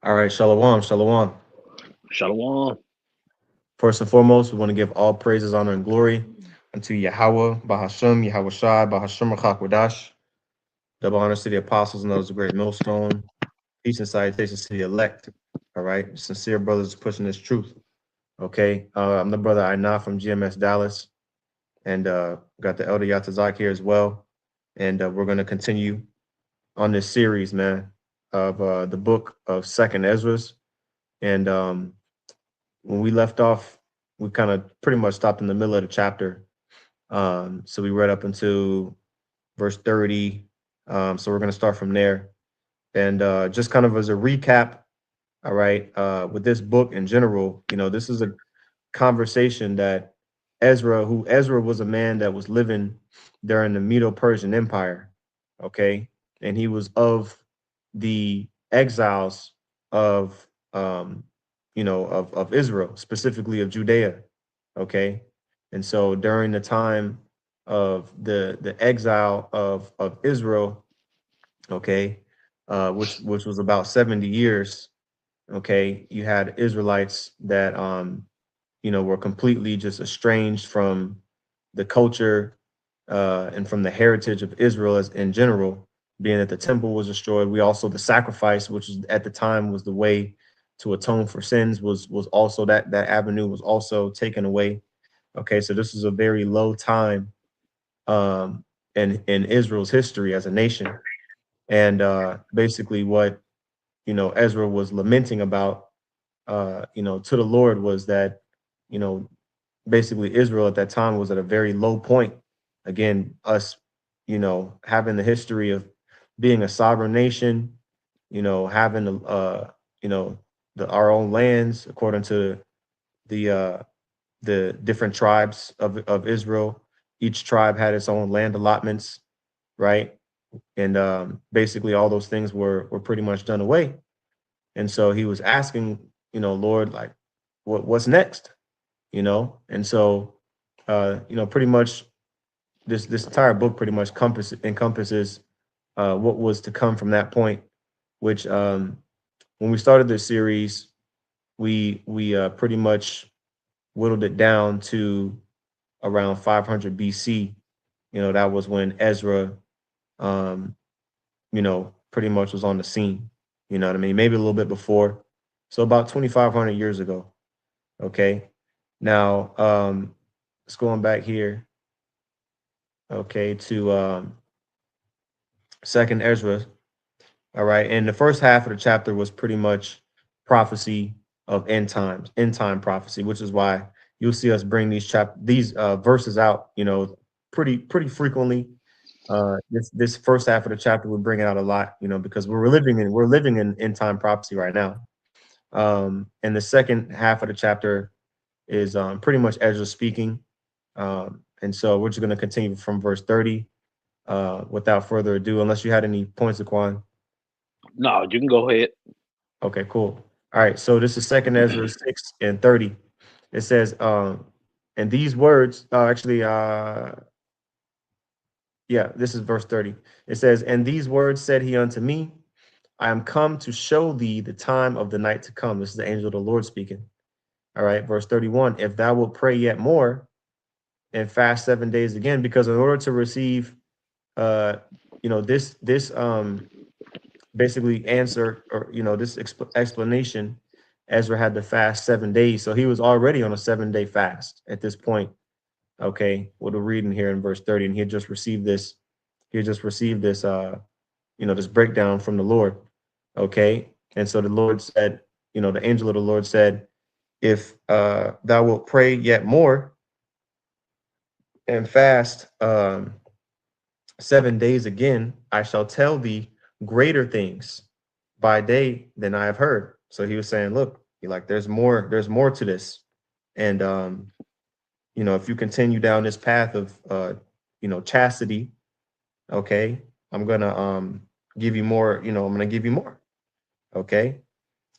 All right, shalom, shalom. Shalom. First and foremost, we want to give all praises, honor, and glory unto Yahweh, Bahashem, Yahweh Shai, Bahashem Rachak. Double honors to the apostles and those of great millstone. Peace and salutations to the elect. All right, sincere brothers pushing this truth. Okay, I'm the brother Aina from GMS Dallas, and got the elder Yatazak here as well. And we're going to continue on this series, man, of the book of Second Esdras. And when we left off, we kind of pretty much stopped in the middle of the chapter. So we read up into verse 30. So we're going to start from there. And just kind of as a recap, all right, with this book in general, this is a conversation that Ezra was a man that was living during the Medo-Persian Empire, okay? And he was of the exiles of of Israel, specifically of Judea, okay? And so during the time of the exile of Israel, okay, which was about 70 years, okay, you had Israelites that were completely just estranged from the culture and from the heritage of Israel as in general, being that the temple was destroyed. We also the sacrifice, which was at the time was the way to atone for sins, was also that avenue was also taken away. Okay, so this is a very low time in Israel's history as a nation. And basically what Ezra was lamenting about to the Lord was that, you know, basically Israel at that time was at a very low point. Again, us, having the history of being a sovereign nation, having you know, our own lands according to the the different tribes of Israel. Each tribe had its own land allotments, right? And basically all those things were pretty much done away. And so he was asking, Lord, like, what's next? And so pretty much this entire book pretty much encompasses what was to come from that point, which when we started this series, we pretty much whittled it down to around 500 BC. That was when Ezra um, pretty much was on the scene. You know what I mean? Maybe a little bit before. So about 2,500 years ago. Okay. Now, let's go on back here. Okay, to Second Ezra. All right, and the first half of the chapter was pretty much prophecy of end time prophecy, which is why you'll see us bring these verses out, pretty frequently. This first half of the chapter we're bringing out a lot, because we're living in end time prophecy right now. And the second half of the chapter is pretty much Ezra speaking. And so we're just going to continue from verse 30 without further ado, unless you had any points, Aquan. No, you can go ahead. Okay, cool. All right, so this is second Ezra 6 and 30. It says, and these words, yeah, this is verse 30. It says, and these words said he unto me, I am come to show thee the time of the night to come. This is the angel of the Lord speaking. All right, verse 31. If thou wilt pray yet more and fast 7 days again, because in order to receive this basically answer, or this explanation, Ezra had to fast 7 days. So he was already on a 7 day fast at this point. Okay, what we're reading here in verse 30, and he had just received this, this breakdown from the Lord. Okay. And so the Lord said, the angel of the Lord said, if thou wilt pray yet more and fast 7 days again, I shall tell thee greater things by day than I have heard. So he was saying, look, there's more to this. And if you continue down this path of chastity, okay, I'm gonna give you more, I'm gonna give you more. Okay.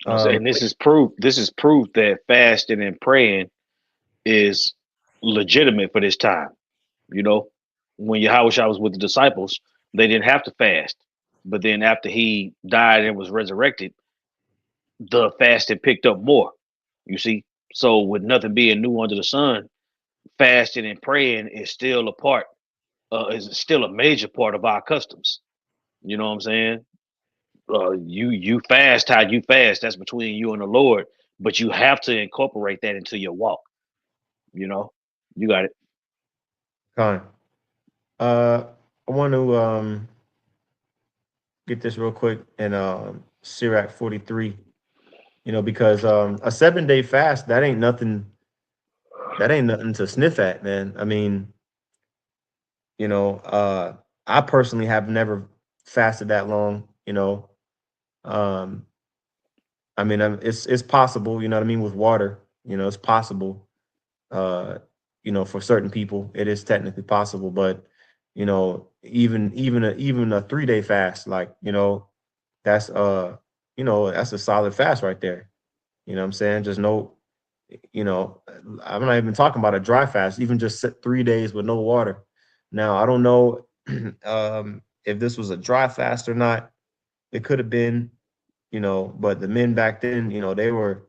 I'm saying this is proof. This is proof that fasting and praying is legitimate for this time. You know, when Yahushua was with the disciples, they didn't have to fast. But then after he died and was resurrected, the fasting picked up more. You see, so with nothing being new under the sun, fasting and praying is still a part. Is still a major part of our customs. You know what I'm saying? You fast how you fast. That's between you and the Lord, but you have to incorporate that into your walk. You know, you got it. Con. I want to get this real quick in Sirach 43. Because a 7 day fast, that ain't nothing to sniff at, man. I mean, you know, I personally have never fasted that long, Um, I mean, it's possible, you know what I mean, with water, it's possible. Uh, for certain people, it is technically possible, but even a 3 day fast, like, that's that's a solid fast right there. You know what I'm saying? Just no, you know, I'm not even talking about a dry fast, even just 3 days with no water. Now, I don't know if this was a dry fast or not. It could have been, but the men back then, they were,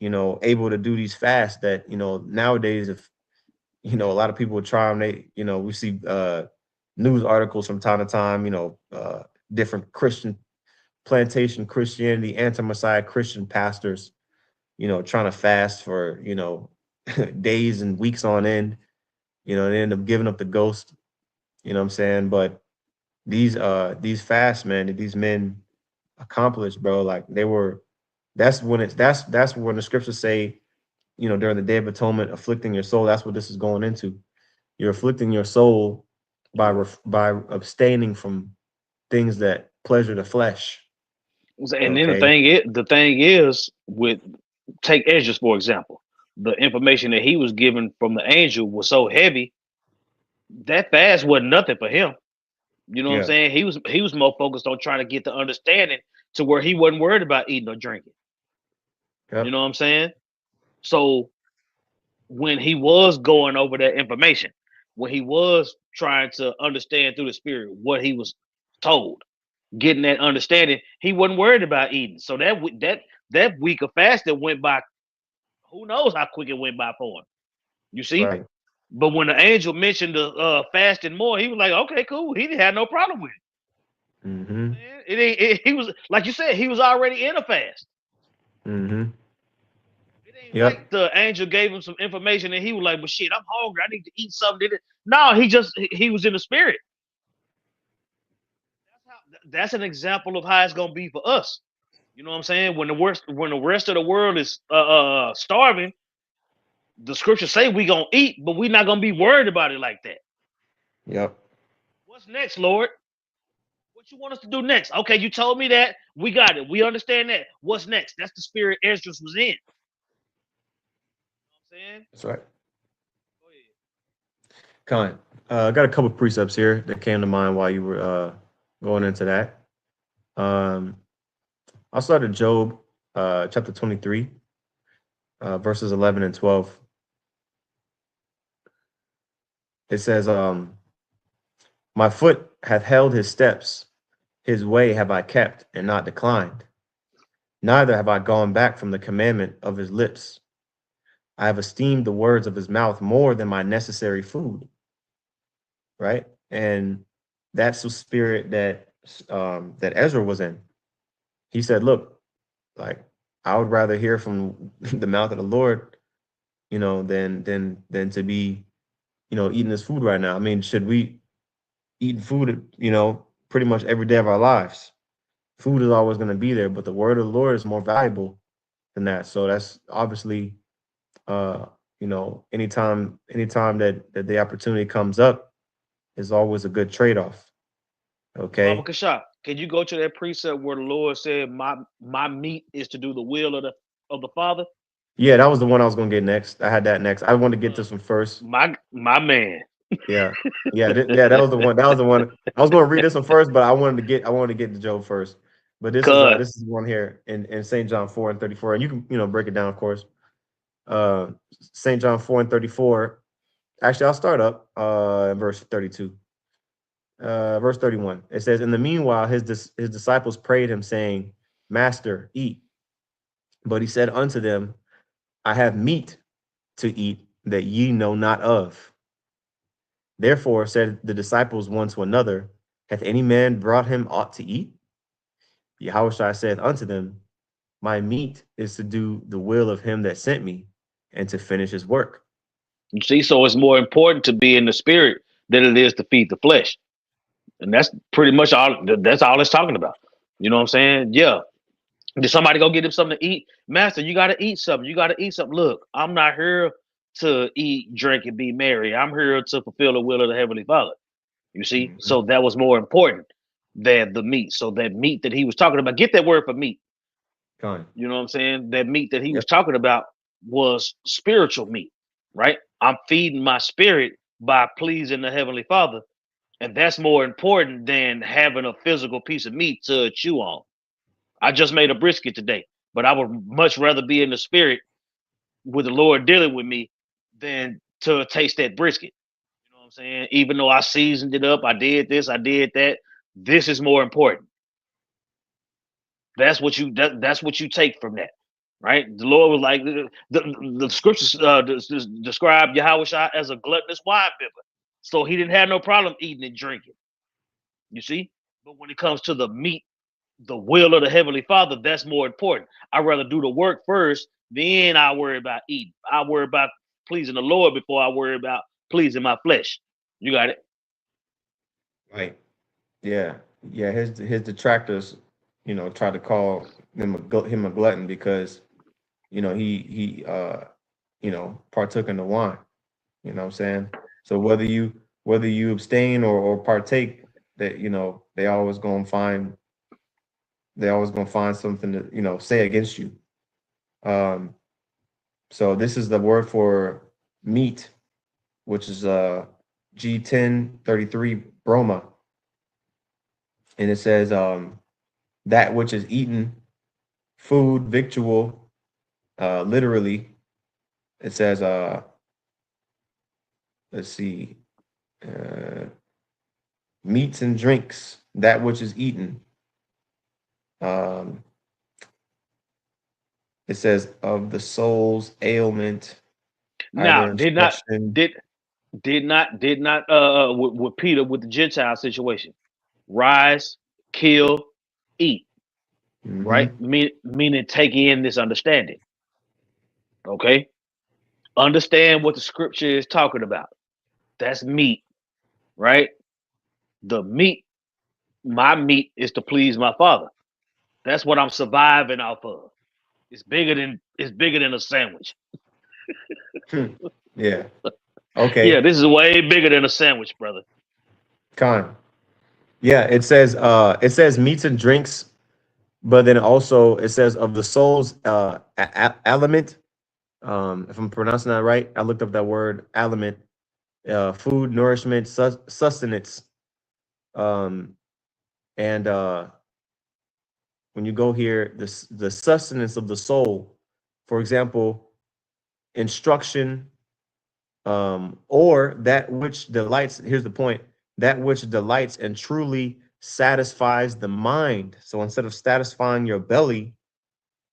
able to do these fasts that, nowadays, if, a lot of people would try them, we see news articles from time to time, different Christian plantation Christianity, anti-Messiah Christian pastors, trying to fast for, days and weeks on end, they end up giving up the ghost, you know what I'm saying? But these fasts, man, that these men accomplished, bro, like that's when the scriptures say, during the Day of Atonement, afflicting your soul. That's what this is going into. You're afflicting your soul by by abstaining from things that pleasure the flesh. And then Okay. the thing is, with take Esdras for example, the information that he was given from the angel was so heavy that fast wasn't nothing for him. You know what I'm Yeah. saying? He was more focused on trying to get the understanding to where he wasn't worried about eating or drinking. You Yep. know what I'm saying? So when he was going over that information, when he was trying to understand through the spirit what he was told, getting that understanding, he wasn't worried about eating. So that week of fasting went by. Who knows how quick it went by for him? You see. Right. But when the angel mentioned the fasting more, he was like, "Okay, cool." He didn't have no problem with it. Mm-hmm. It ain't. He was like you said. He was already in a fast. Mm-hmm. It ain't like Yep. the angel gave him some information and he was like, "But shit, I'm hungry. I need to eat something." No, he was in the spirit. That's an example of how it's gonna be for us. You know what I'm saying? When the rest of the world is starving, the scriptures say we gonna eat, but we're not gonna be worried about it like that. Yep. What's next, Lord? What you want us to do next? Okay, you told me that. We got it. We understand that. What's next? That's the spirit Esdras was in. You know what I'm saying? That's right. Go ahead. Con. I got a couple precepts here that came to mind while you were going into that. Um, I'll start at Job chapter 23, verses 11 and 12. It says, my foot hath held his steps, his way have I kept and not declined. Neither have I gone back from the commandment of his lips. I have esteemed the words of his mouth more than my necessary food. Right. And that's the spirit that Ezra was in. He said, look, like, I would rather hear from the mouth of the Lord, than to be, eating this food right now. I mean, should we eat food, pretty much every day of our lives? Food is always going to be there, but the word of the Lord is more valuable than that. So that's obviously, anytime that the opportunity comes up is always a good trade-off. Baba Okay. Kasha, can you go to that precept where the Lord said, My meat is to do the will of the Father? Yeah, that was the one I was gonna get next. I had that next. I wanted to get Uh, this one first. my man. Yeah, yeah, yeah. That was the one. That was the one. I was gonna read this one first, but I wanted to get the Job first. But this is Cut. this is one here in Saint John 4:34, and you can break it down, of course. Uh, Saint John 4:34. Actually, I'll start up in verse 32. Verse 31. It says, "In the meanwhile, his disciples prayed him, saying, Master, eat." But he said unto them, I have meat to eat that ye know not of. Therefore said the disciples one to another, hath any man brought him aught to eat? Yahushua said unto them, my meat is to do the will of him that sent me and to finish his work. You see, so it's more important to be in the spirit than it is to feed the flesh. And that's pretty much all. That's all it's talking about. You know what I'm saying? Yeah. Did somebody go get him something to eat? Master, you got to eat something. You got to eat something. Look, I'm not here to eat, drink, and be merry. I'm here to fulfill the will of the Heavenly Father. You see? Mhm. So that was more important than the meat. So that meat that he was talking about, get that word for meat. Con. You know what I'm saying? That meat that he was Yep. talking about was spiritual meat, right? I'm feeding my spirit by pleasing the Heavenly Father. And that's more important than having a physical piece of meat to chew on. I just made a brisket today, but I would much rather be in the spirit with the Lord dealing with me than to taste that brisket. You know what I'm saying? Even though I seasoned it up, I did this, I did that. This is more important. That's what you take from that, right? The Lord was like the scriptures describe Yahweh as a gluttonous wine bibber, so he didn't have no problem eating and drinking. You see, but when it comes to the meat, the will of the Heavenly Father, that's more important. I'd rather do the work first, then I worry about eating. I worry about pleasing the Lord before I worry about pleasing my flesh. You got it. Right. Yeah. Yeah. His detractors, try to call him a glutton because he partook in the wine. You know what I'm saying? So whether you abstain or partake, that they always gonna find something to say against you. Um, so this is the word for meat, which is G1033 broma, and it says that which is eaten, food, victual. Literally, it says let's see, uh, meats and drinks, that which is eaten. Um, it says of the soul's ailment, either Now, instruction. did did not with Peter with the Gentile situation, rise, kill, eat, right? Hmm. Meaning take in this understanding. Okay, understand what the scripture is talking about. That's meat, right? The meat, my meat is to please my Father. That's what I'm surviving off of. It's bigger than a sandwich. Yeah. Yeah, Okay. this is way bigger than a sandwich, brother. Con. Yeah, it says meats and drinks, but then also it says of the soul's aliment. If I'm pronouncing that right, I looked up that word aliment, food, nourishment, sustenance. Um, and when you go here, the sustenance of the soul, for example, instruction, or that which delights. Here's the point: that which delights and truly satisfies the mind. So instead of satisfying your belly,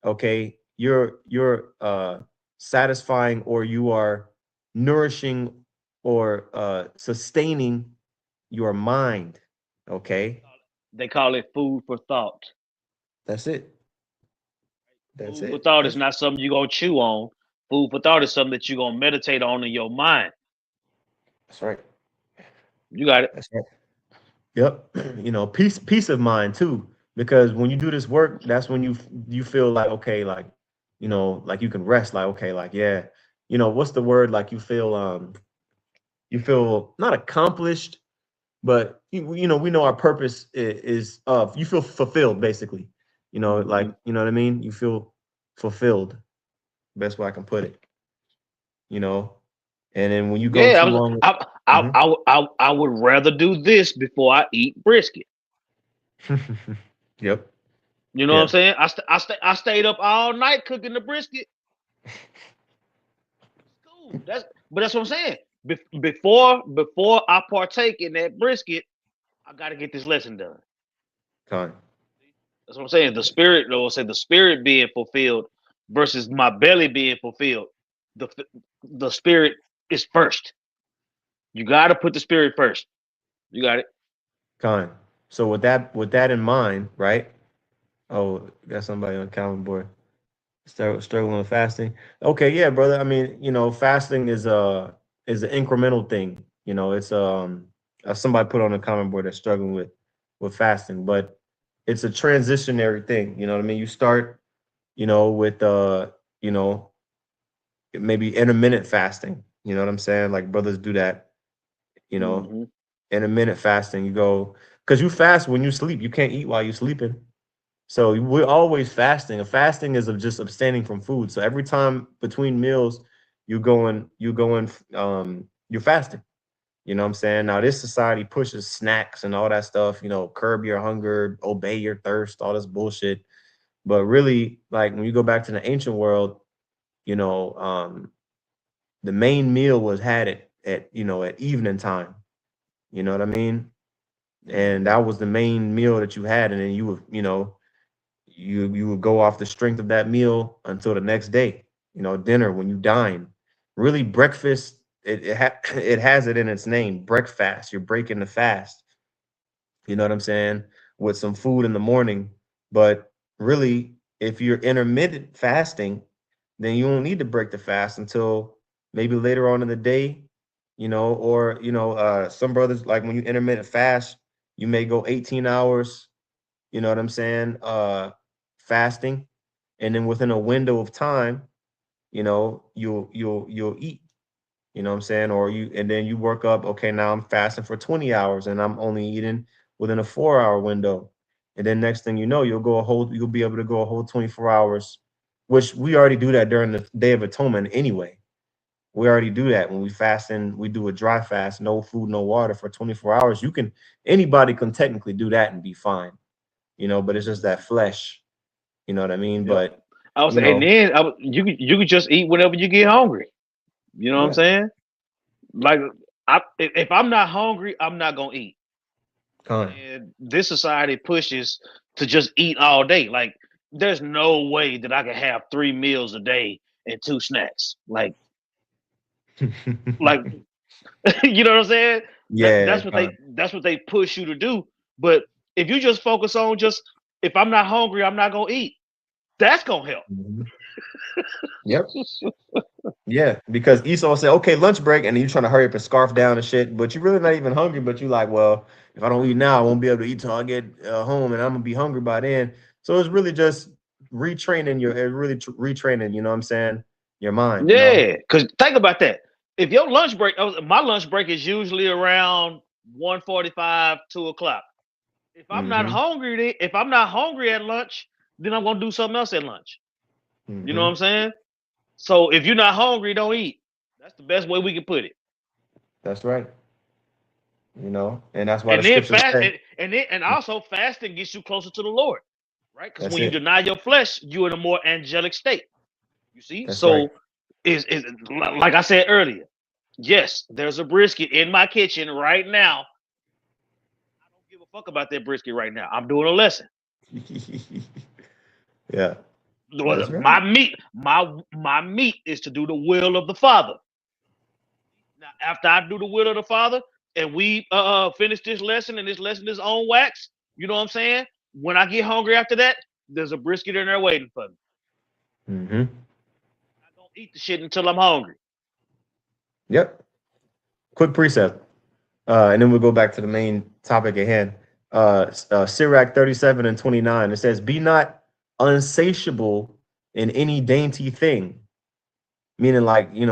okay, you're satisfying, or you are nourishing, or sustaining your mind. Okay, They call it food for thought. that's it. That's Food for it. thought is not something you're gonna chew on. Food for thought is something that you're gonna meditate on in your mind. That's right. You got it. That's right. Yep. Peace of mind too, because when you do this work, that's when you feel like, okay, like, like you can rest, like, okay, like, yeah, what's the word, like, you feel not accomplished, but we know our purpose is you feel fulfilled, basically, like, Hmm. you know what I mean, you feel fulfilled, best way I can put it, you know and then when you go Yeah, too long. Mhm. I would rather do this before I eat brisket. Yep. You know what I'm Yeah. saying? I stayed up all night cooking the brisket. Cool. That's what I'm saying. Before I partake in that brisket, I got to get this lesson done. Con. That's what I'm saying. The spirit, Lord say, the spirit being fulfilled versus my belly being fulfilled. The the spirit is first. You got to put the spirit first. You got it. Con. So with that in mind, right? Oh, got somebody on the calendar board. Struggling with fasting. Okay, yeah, brother. I mean, fasting is an incremental thing. It's somebody put on a comment board that's struggling with fasting, but it's a transitionary thing. You know what I mean? You start, with you know, maybe intermittent fasting. You know what I'm saying? Like brothers do that, you know, Hmm. intermittent fasting. You go because you fast when you sleep. You can't eat while you're sleeping. So we're always fasting. A fasting is of just abstaining from food. So every time between meals, you're fasting. You know what I'm saying? Now this society pushes snacks and all that stuff, curb your hunger, obey your thirst, all this bullshit. But really, like when you go back to the ancient world, you know, um, the main meal was had at evening time. You know what I mean? And Hmm. that was the main meal that you had, and then you would go off the strength of that meal until the next day. Dinner when you dine. Really, breakfast it has it in its name. Breakfast. You're breaking the fast. You know what I'm saying? With some food in the morning, but really, if you're intermittent fasting, then you won't need to break the fast until maybe later on in the day. Or some brothers like when you intermittent fast, you may go 18 hours, you know what I'm saying, fasting, and then within a window of time, you'll eat, you know what I'm saying, or and then you work up, okay, now I'm fasting for 20 hours and I'm only eating within a 4 hour window, and then next thing you know, you'll be able to go a whole 24 hours, which we already do that during the Day of Atonement anyway. We already do that when we fast, and we do a dry fast, no food, no water for 24 hours. Anybody can technically do that and be fine, but it's just that flesh, you know what I mean? Yep. But, I was, you and know, then you could just eat whenever you get hungry. You know what I'm yeah, saying? Like, if I'm not hungry, I'm not gonna eat. con. And this society pushes to just eat all day. Like, there's no way that I can have 3 meals a day and 2 snacks. Like you know what I'm saying? That Yeah, that's what they con. that's what they push you to do. But if you just focus on just, if I'm not hungry, I'm not gonna eat. That's gonna help. Mhm. Yep. Yeah, because Esau said, "Okay, lunch break," and then you trying to hurry up and scarf down and shit, but you're really not even hungry. But you like, well, if I don't eat now, I won't be able to eat till I get home, and I'm gonna be hungry by then. So it's really just retraining. You know what I'm saying? Your mind. Yeah, because think about that. If your lunch break, my lunch break is usually around 1:45, 2 o'clock. If I'm not Mm-hmm. hungry, if I'm not hungry at lunch, then I'm gonna do something else at lunch. You know what Mm-hmm. I'm saying? So if you're not hungry, don't eat. That's the best way we can put it. That's right. And that's why the And then scriptures fast, say, and also fasting gets you closer to the Lord, right? Because "That's when you it. deny your flesh, you're in a more angelic state. You see, That's right." so is like I said earlier. Yes, there's a brisket in my kitchen right now. I don't give a fuck about that brisket right now. I'm doing a lesson. Yeah, that's right. My meat is to do the will of the Father. Now, after I do the will of the Father, and we finish this lesson, and this lesson is on wax, you know what I'm saying? When I get hungry after that, there's a brisket in there waiting for me. Mm-hmm. I'm not gonna eat the shit until I'm hungry. Yep. Quick precept. And then we'll go back to the main topic at hand. Sirach 37 and 29. It says, "Be not unsatiable in any dainty thing," meaning like, you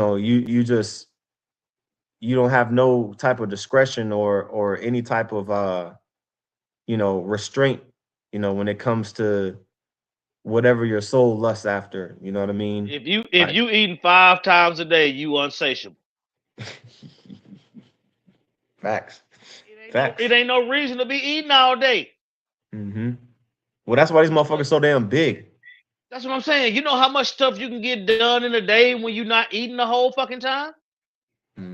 don't have no type of discretion or any type of restraint, when it comes to whatever your soul lusts after. You know what I mean? If Like, you eating 5 times a day, you unsatiable. facts. It ain't no it Facts. ain't no reason to be eating all day. Hmm. Well, that's why these Look, motherfuckers so damn big. that's what I'm saying. You know how much stuff you can get done in a day when you're not eating the whole fucking time?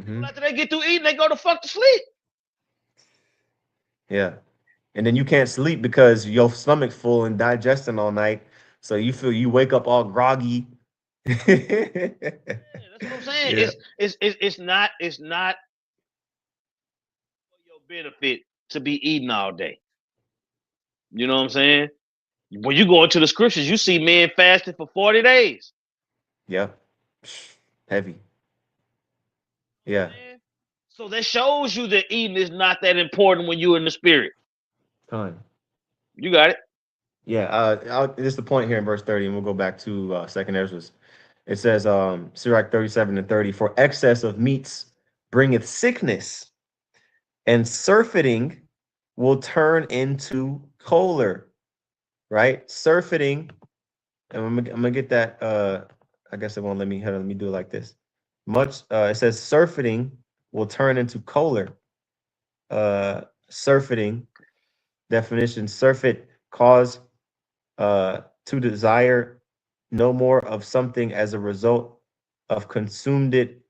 People Hmm. after they get through eating, they go to fuck to sleep. Yeah. And then you can't sleep because your stomach's full and digesting all night. So you wake up all groggy. Yeah, that's what I'm saying. Yeah, It's not for your benefit to be eating all day. You know what I'm saying? When you go into the scriptures, you see men fasting for 40 days. yeah, heavy. Yeah, So that shows you that eating is not that important when you're in the spirit. time. You got it. Yeah, this is the point here in verse 30, and we'll go back to second Ezra. It says, Sirach 37 and 30, for excess of meats bringeth sickness, and surfeiting will turn into choler, right? Surfeiting, and I'm gonna get that. I guess it won't let me. Hold on, let me do it like this. It says surfeiting will turn into choler. Surfeiting definition: surfeit, cause to desire no more of something as a result of consumed it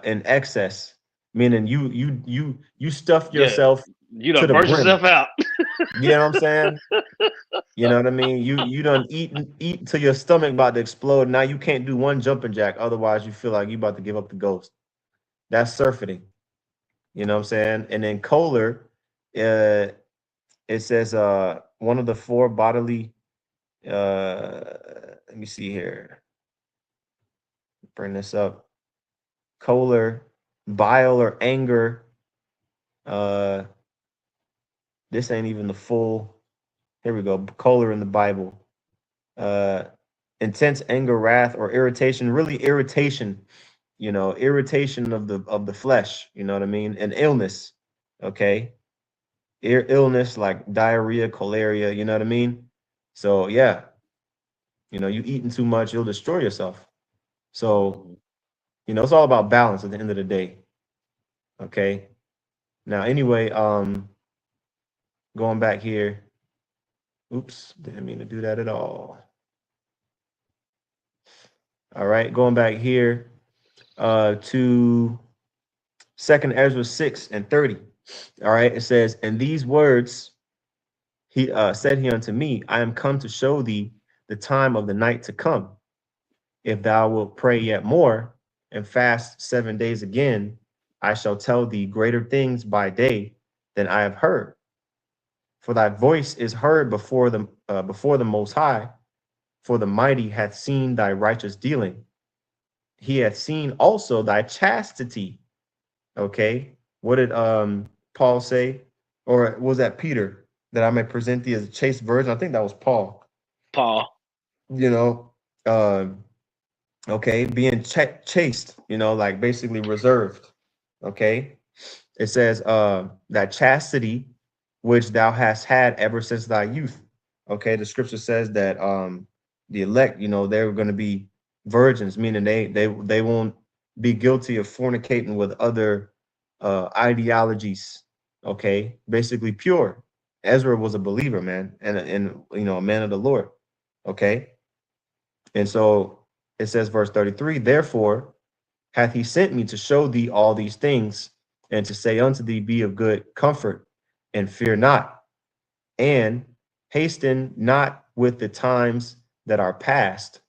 in excess, meaning you stuff Yeah. yourself You to done the burnt brim. yourself out. You know what I'm saying? You know what I mean? You done eat till your stomach about to explode. Now you can't do one jumping jack, otherwise you feel like you about to give up the ghost. That's surfeiting. You know what I'm saying? And then Kohler, uh, it says one of the four bodily. Let me see here. Bring this up. Kohler, bile or anger. Uh, this ain't even the full. Here we go. Kohler in the Bible. Uh, intense anger, wrath, or irritation. Really irritation. You know, irritation of the flesh. You know what I mean? And illness. Okay, illness like diarrhea, cholera. You know what I mean? So yeah, you know, you eating too much, you'll destroy yourself. So Mhm. you know, it's all about balance at the end of the day. Okay. Now, anyway, going back here. Oops, didn't mean to do that at all. All right, going back here to Second Ezra 6 and 30. All right, it says, and these words he said he unto me, I am come to show thee the time of the night to come. If thou wilt pray yet more and fast 7 days again, I shall tell thee greater things by day than I have heard. For thy voice is heard before the Most High. For the mighty hath seen thy righteous dealing. He hath seen also thy chastity. Okay, what did Paul say, or was that Peter? That I may present thee as a chaste virgin. I think that was Paul. Paul. You know, uh, okay, being chaste. You know, like basically reserved. Okay, it says that chastity which thou hast had ever since thy youth. Okay, the scripture says that the elect, you know, they're going to be virgins, meaning they won't be guilty of fornicating with other ideologies. Okay, basically pure. Ezra was a believer, man, and you know, a man of the Lord. Okay, and so it says, verse 33, therefore hath he sent me to show thee all these things, and to say unto thee, be of good comfort, and fear not, and hasten not with the times that are past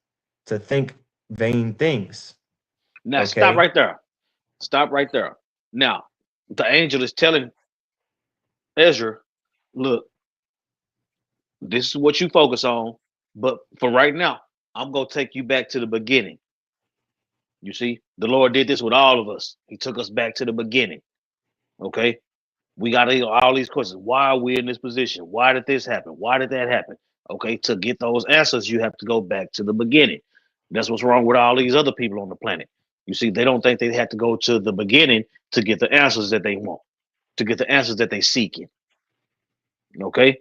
to think vain things. Now stop Okay. right there. Stop right there. Now, the angel is telling Ezra, look, this is what you focus on. But for right now, I'm going to take you back to the beginning. You see, the Lord did this with all of us. He took us back to the beginning. Okay. We got all these questions. Why are we in this position? Why did this happen? Why did that happen? Okay. To get those answers, you have to go back to the beginning. That's what's wrong with all these other people on the planet. You see, they don't think they have to go to the beginning to get the answers that they want, to get the answers that they seeking. Okay.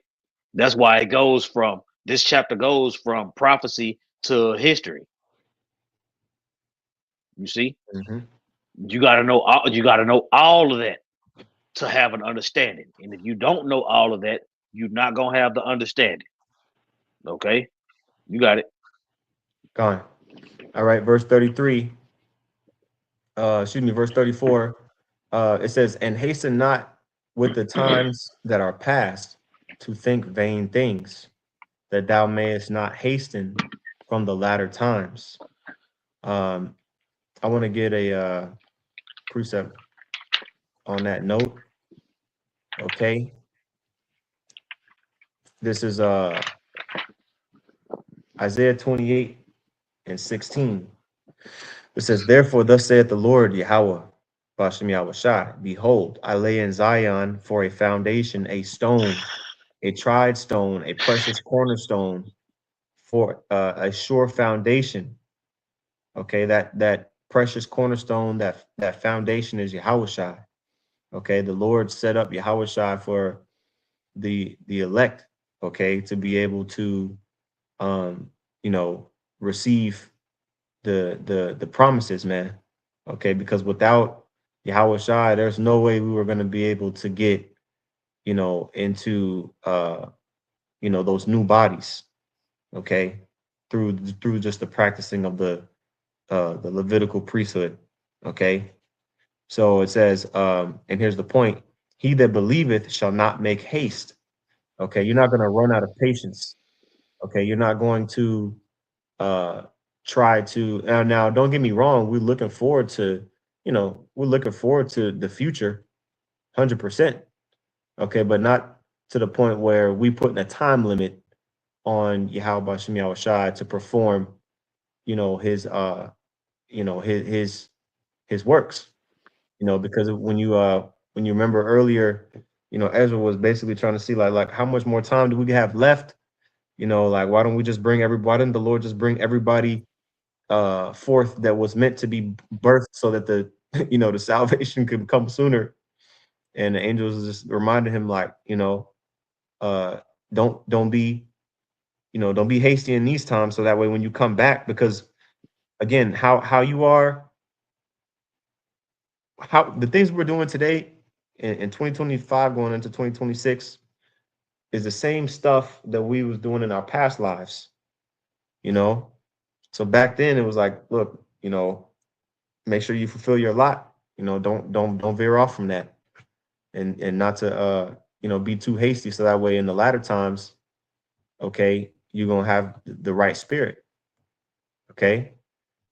That's why it goes from this chapter goes from prophecy to history. You see, Mhm. you gotta know all of that to have an understanding. And if you don't know all of that, you're not gonna have the understanding. Okay, you got it. Gone. All right, verse 33. Excuse me, verse 34. It says, and hasten not with the times that are past to think vain things, that thou mayest not hasten from the latter times. Um, I want to get a precept on that note. Okay, this is Isaiah 28:16. It says, "Therefore, thus saith the Lord Yahweh, Bashem Yahweh Shai, behold, I lay in Zion for a foundation, a stone, a tried stone, a precious cornerstone, for a sure foundation." Okay, that precious cornerstone, that foundation is Yahweh Shai. Okay, the Lord set up Yahweh Shai for the elect. Okay, to be able to um, you know, receive the promises, man. Okay, because without Yahweh Shai, there's no way we were going to be able to get, into those new bodies. Okay, through just the practicing of the Levitical priesthood. Okay, so it says, and here's the point: He that believeth shall not make haste. Okay, you're not going to run out of patience. Okay, you're not going to uh try to now don't get me wrong, we're looking forward to the future 100%. Okay, but not to the point where we putting a time limit on Yahweh Bashem Yahweh Shai to perform, his his works, because when you remember earlier, Ezra was basically trying to see like how much more time do we have left, like why don't we just bring everybody, why didn't the Lord just bring everybody forth that was meant to be birthed so that the the salvation could come sooner. And the angels just reminded him like, uh don't be, don't be hasty in these times, so that way when you come back, because again, how you are, how the things we're doing today in 2025 going into 2026 is the same stuff that we was doing in our past lives, you know. So back then it was like, look, make sure you fulfill your lot, don't veer off from that, and not to be too hasty, so that way in the latter times, okay, you're gonna have the right spirit. Okay,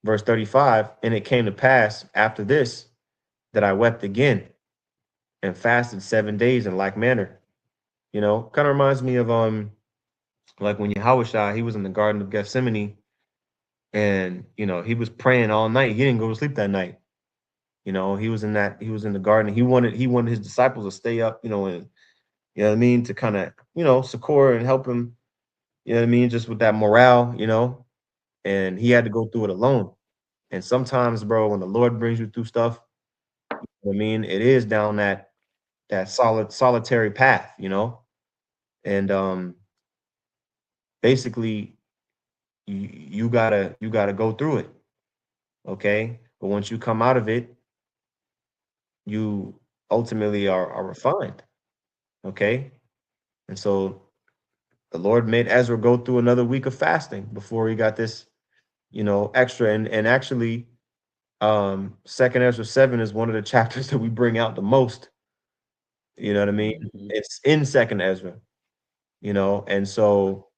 verse 35, and it came to pass after this that I wept again and fasted 7 days in like manner. Kind of reminds me of like when Yahushua, he was in the Garden of Gethsemane, and he was praying all night. He didn't go to sleep that night. He was in the garden. He wanted his disciples to stay up, and you know what I mean, to kind of, succor and help him, you know what I mean, just with that morale, and he had to go through it alone. And sometimes, bro, when the Lord brings you through stuff, I mean, it is down that solitary path, and basically you gotta go through it. Okay, but once you come out of it, you ultimately are refined. Okay, and so the Lord made Ezra go through another week of fasting before he got this, extra. And actually, Second Ezra 7 is one of the chapters that we bring out the most. You know what I mean? Mhm. It's in Second Ezra, and so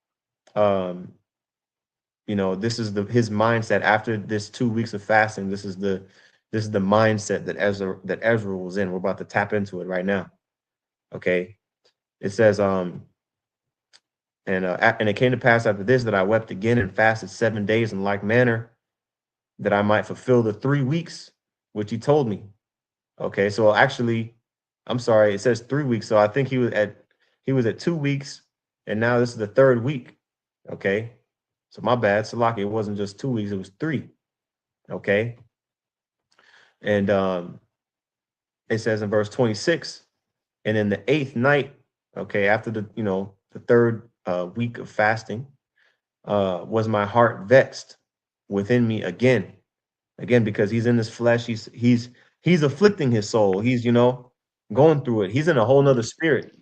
um, this is his mindset after this 2 weeks of fasting. This is the mindset that Ezra was in. We're about to tap into it right now. Okay. It says, and it came to pass after this that I wept again and fasted 7 days in like manner, that I might fulfill the 3 weeks which he told me. Okay, so actually, I'm sorry, it says 3 weeks. So I think he was at 2 weeks, and now this is the third week. Okay. So my bad, Salaki, it wasn't just 2 weeks, it was three. Okay. And it says in verse 26, and in the eighth night, okay, after the third week of fasting, was my heart vexed within me again, because he's in this flesh. He's afflicting his soul. He's going through it. He's in a whole nother spirit.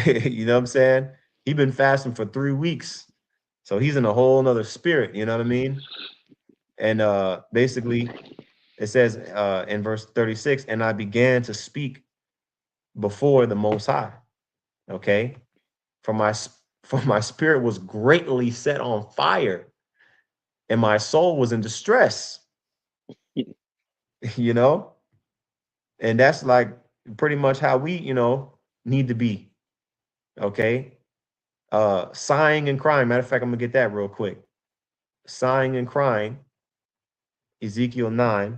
You know what I'm saying? He's been fasting for 3 weeks, so he's in a whole nother spirit. You know what I mean? And basically, it says in verse 36, and I began to speak before the Most High. Okay, for my for my spirit was greatly set on fire, and my soul was in distress. You know, and that's like pretty much how we, need to be. Okay. Sighing and crying. Matter of fact, I'm gonna get that real quick. Sighing and crying, Ezekiel 9.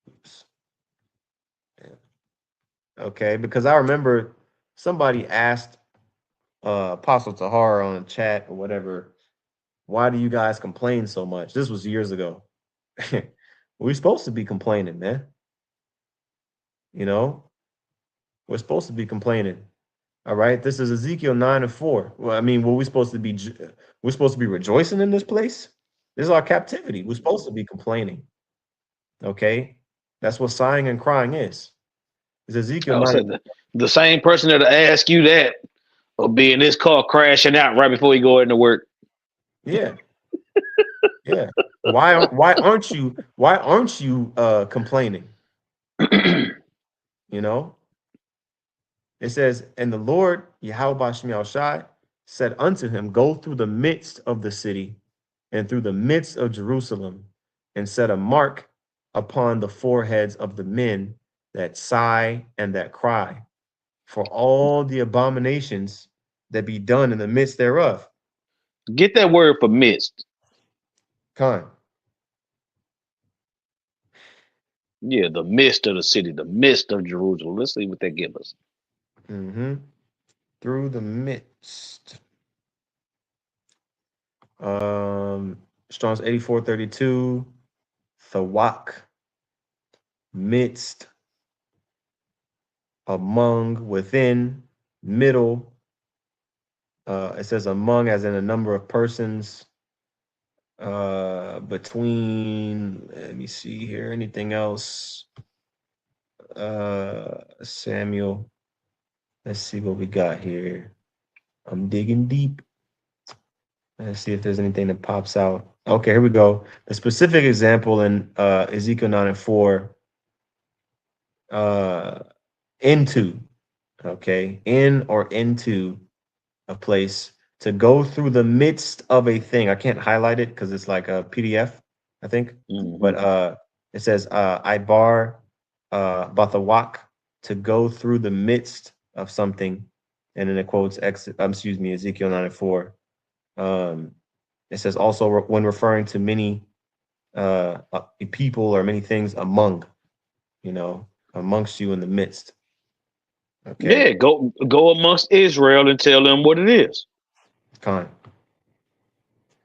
Oops. Okay, because I remember somebody asked Apostle Tahar on a chat or whatever, why do you guys complain so much? This was years ago. We're supposed to be complaining, man. You know, we're supposed to be complaining. All right. This is Ezekiel 9:4. Well, I mean, we're supposed to be we're supposed to be rejoicing in this place. This is our captivity. We're supposed to be complaining. Okay. That's what sighing and crying is. It's Ezekiel I 9. said the same person that'll ask you that will be in this car crashing out right before he go into work. Yeah. Yeah. Why aren't you complaining? You know? It says, and the Lord Yahweh Shemiel Shai said unto him, go through the midst of the city and through the midst of Jerusalem, and set a mark upon the foreheads of the men that sigh and that cry, for all the abominations that be done in the midst thereof. Get that word for midst. Con. Yeah, the midst of the city, the midst of Jerusalem. Let's see what that gives us. Mm-hmm. Through the midst. Strong's 8432. Thawak. Midst. Among, within, middle. It says among as in a number of persons. Between, let me see here, anything else? Samuel. Let's see what we got here. I'm digging deep. Let's see if there's anything that pops out. Okay, here we go. The specific example in Ezekiel 9:4, into, okay, in or into a place, to go through the midst of a thing. I can't highlight it because it's like a PDF, I think. But it says Ibar Bathawak, to go through the midst of something. And then it quotes Ezekiel 9:4. It says also when referring to many people or many things among, amongst you in the midst. Okay. Yeah, go amongst Israel and tell them what it is. Con.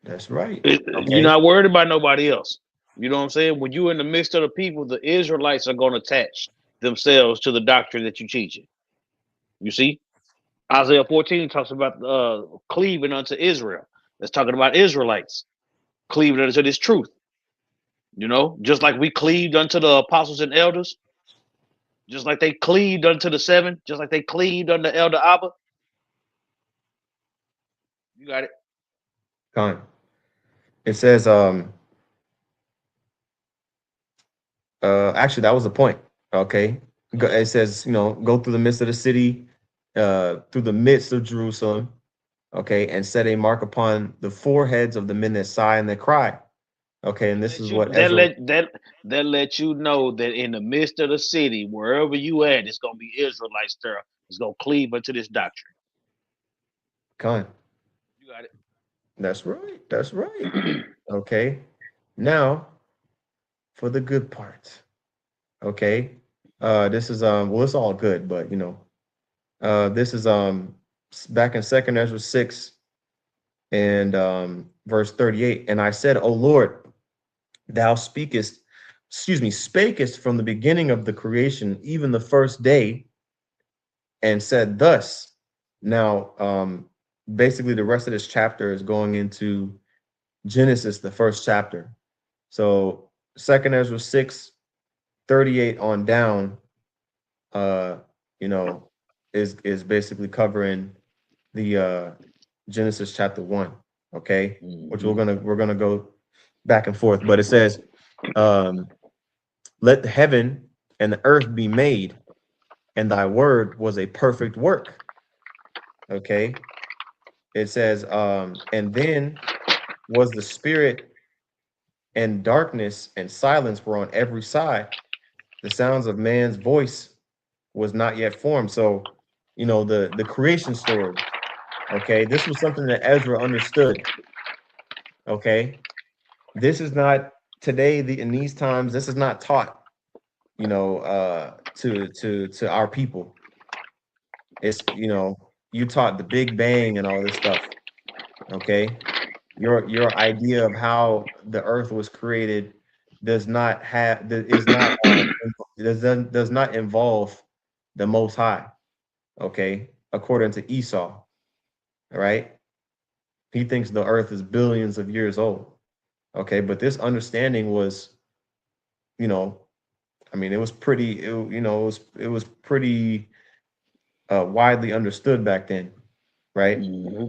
That's right. You're Okay. not worried about nobody else. You know what I'm saying? When you're in the midst of the people, the Israelites are going to attach themselves to the doctrine that you're teaching. You see, Isaiah 14 talks about cleaving unto Israel. That's talking about Israelites cleaving unto this truth. Just like we cleaved unto the apostles and elders, just like they cleaved unto the seven, just like they cleaved unto Elder Abba. You got it. Con. It says actually that was the point. Okay. It says, go through the midst of the city, through the midst of Jerusalem, okay, and set a mark upon the foreheads of the men that sigh and that cry. Okay, and this is what Ezra. That let you know that in the midst of the city, wherever you at, it's gonna be Israelites there. It's gonna cleave unto this doctrine. Con. You got That's right. That's right. it. Okay. Now for the good part. Okay. This is well, it's all good, but this is back in Second Ezra 6 and verse 38. And I said, O Lord, thou spakest from the beginning of the creation, even the first day, and said thus. Now, basically, the rest of this chapter is going into Genesis, the first chapter. So, Second Ezra 6, 38 on down, uh, you know, is basically covering the Genesis chapter 1. Okay, which we're gonna go back and forth, but it says, let the heaven and the earth be made, and thy word was a perfect work. Okay. It says, and then was the spirit, and darkness and silence were on every side. The sounds of man's voice was not yet formed. So, the creation story. Okay, this was something that Ezra understood. Okay, this is not today. In these times, this is not taught. To our people. It's you taught the Big Bang and all this stuff. Okay, your idea of how the Earth was created is not does not involve the Most High. Okay, according to Esau, all right, he thinks the Earth is billions of years old. Okay, but this understanding was, you know, I mean, it was pretty, it was pretty widely understood back then, right? Hmm.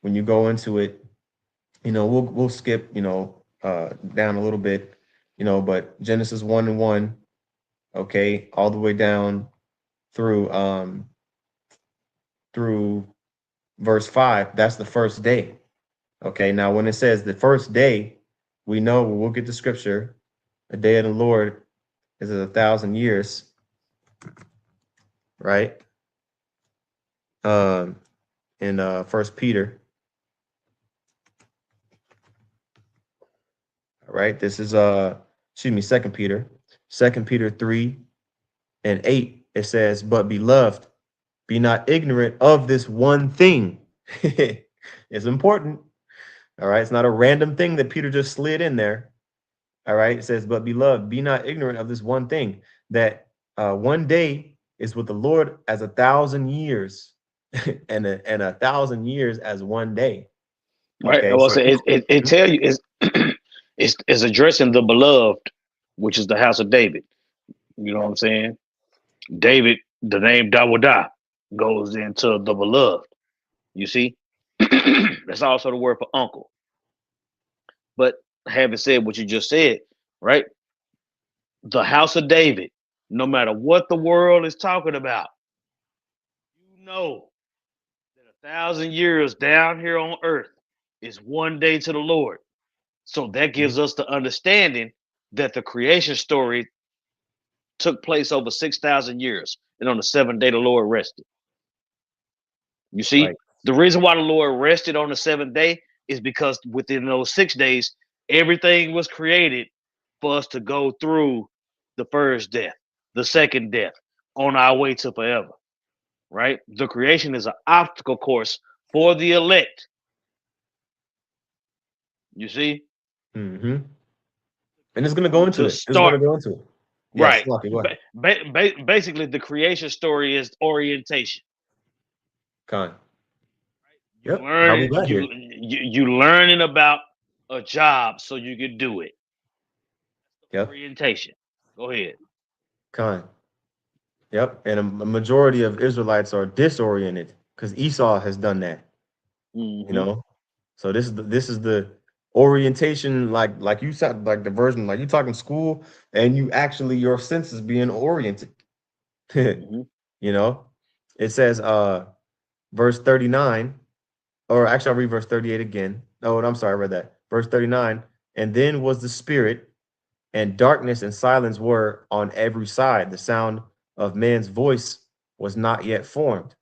When you go into it, we'll skip, down a little bit, but Genesis 1:1, okay, all the way down through through verse 5, that's the first day. Okay, now when it says the first day, we know, we'll get the scripture, the day of the Lord is 1,000 years, right? Um in First Peter, all right? This is excuse me, Second Peter 3:8. It says, "But beloved, be not ignorant of this one thing." It's important. All right. It's not a random thing that Peter just slid in there. All right. It says, "But beloved, be not ignorant of this one thing, that one day is with the Lord as 1,000 years, and 1,000 years as one day." Right. I Okay. will So say it tell you it's addressing the beloved, which is the house of David. You know what I'm saying? David, the name Dawadah goes into the beloved. You see? That's also the word for uncle. But having said what you just said, right? The house of David, no matter what the world is talking about, you know that 1,000 years down here on earth is one day to the Lord. So that gives us the understanding that the creation story took place over 6,000 years. And on the seventh day, the Lord rested. You see, right. the reason why the Lord rested on the seventh day is because within those 6 days, everything was created for us to go through the first death, the second death, on our way to forever, right? The creation is an obstacle course for the elect. You see, Mm-hmm. And it's gonna go into to it. It's gonna start, go into it. Yes, right. Lucky, go ahead. Basically, the creation story is orientation. Con. You Yep. How we learning got here. you learning about a job so you can do it. Yep. Orientation. Go ahead. Con. Yep. And a majority of Israelites are disoriented because Esau has done that. You Hmm. know. So this is the orientation, like you said, like the version, like you talking school, and you actually your senses being oriented. Hmm. You know, it says verse 39, or actually I'll read verse 38 again. Oh, I'm sorry, I read that. Verse 39, and then was the spirit, and darkness and silence were on every side. The sound of man's voice was not yet formed.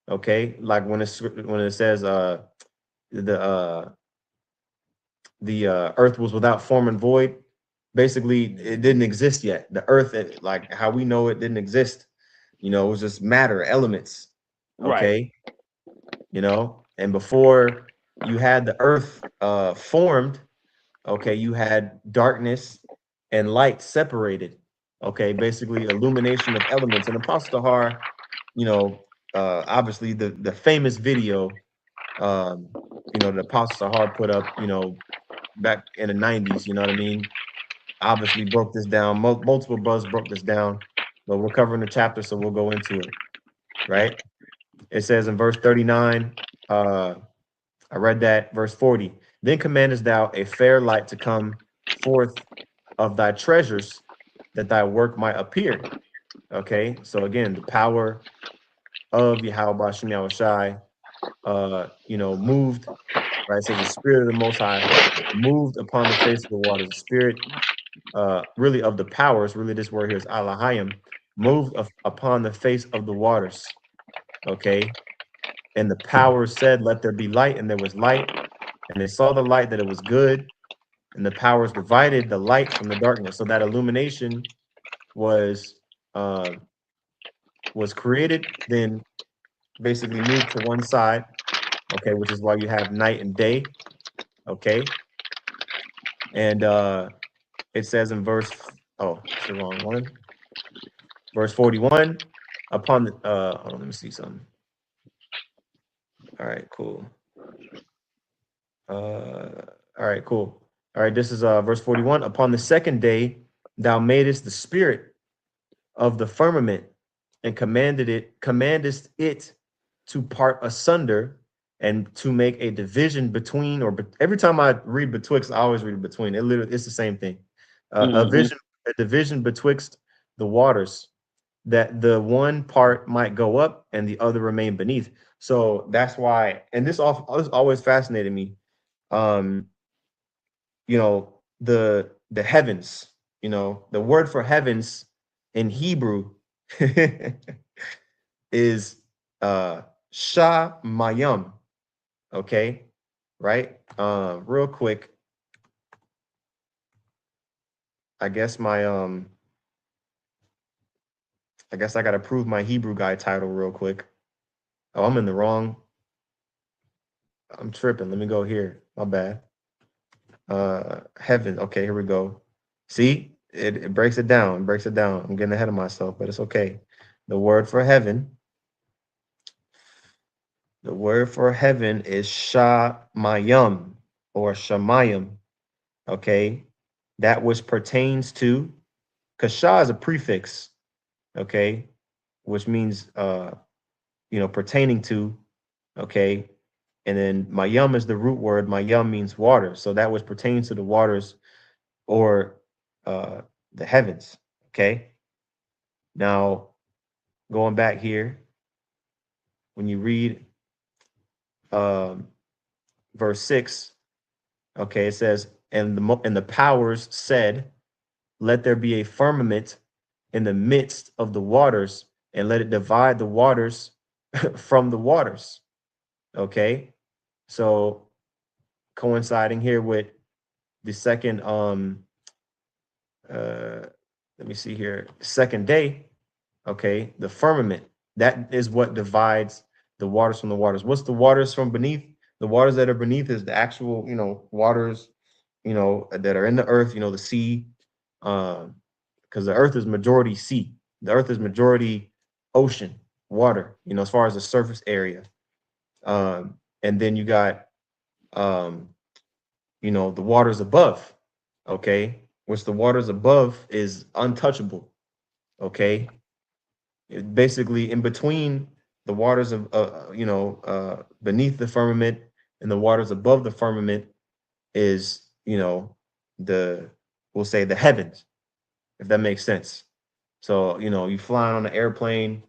Okay, like when it says the uh the earth was without form and void. Basically, it didn't exist yet. The earth, like how we know it, didn't exist. It was just matter, elements. Right. Okay, and before you had the earth formed, okay, you had darkness and light separated. Okay, basically illumination of elements. And Apostle Tahar, obviously the famous video, um, that Apostle Tahar put up, back in the 90s, you know what I mean? Obviously broke this down. Multiple brothers broke this down, but we're covering the chapter, so we'll go into it, right? It says in verse 39, I read that, verse 40, then commandest thou a fair light to come forth of thy treasures, that thy work might appear. Okay, so again, the power of Yahweh Bashim Yahushai, moved, right? It says the spirit of the Most High moved upon the face of the waters. The spirit, really of the powers, really this word here is Alahayim, moved upon the face of the waters. Okay. And the powers said, let there be light, and there was light. And they saw the light that it was good. And the powers divided the light from the darkness. So that illumination was uh, created, then basically moved to one side. Okay, which is why you have night and day. Okay. And it says in it's the wrong one. Verse 41, upon the hold on, let me see something. All right, cool. All right, cool. All right, this is verse 41. Upon the second day, thou madest the spirit of the firmament and commandest it to part asunder and to make a division between, every time I read betwixt, I always read between. It's the same thing. A division betwixt the waters, that the one part might go up and the other remain beneath. So that's why, and this always fascinated me. Um, the heavens, the word for heavens in Hebrew is Shamayim. Okay, right? Real quick, I guess I gotta prove my Hebrew guy title real quick. Oh, I'm in the wrong. I'm tripping. Let me go here. My bad. Heaven. Okay, here we go. See, it breaks it down. It breaks it down. I'm getting ahead of myself, but it's okay. The word for heaven. The word for heaven is Shamayim or Shamayim. Okay, that which pertains to, because Shah is a prefix. Okay, which means pertaining to. Okay, and then Mayum is the root word. Mayum means water, so that which pertains to the waters or the heavens. Okay, now going back here, when you read verse 6, okay, it says, and the powers said, let there be a firmament in the midst of the waters, and let it divide the waters from the waters. Okay, so coinciding here with the second let me see here, second day. Okay, the firmament, that is what divides the waters from the waters. What's the waters from beneath? The waters that are beneath is the actual, waters, that are in the earth, the sea, because the earth is majority sea. The earth is majority ocean, water, as far as the surface area. And then you got, the waters above, okay, which the waters above is untouchable, okay. Basically in between the waters of beneath the firmament and the waters above the firmament is the we'll say the heavens, if that makes sense. So you flying on an airplane,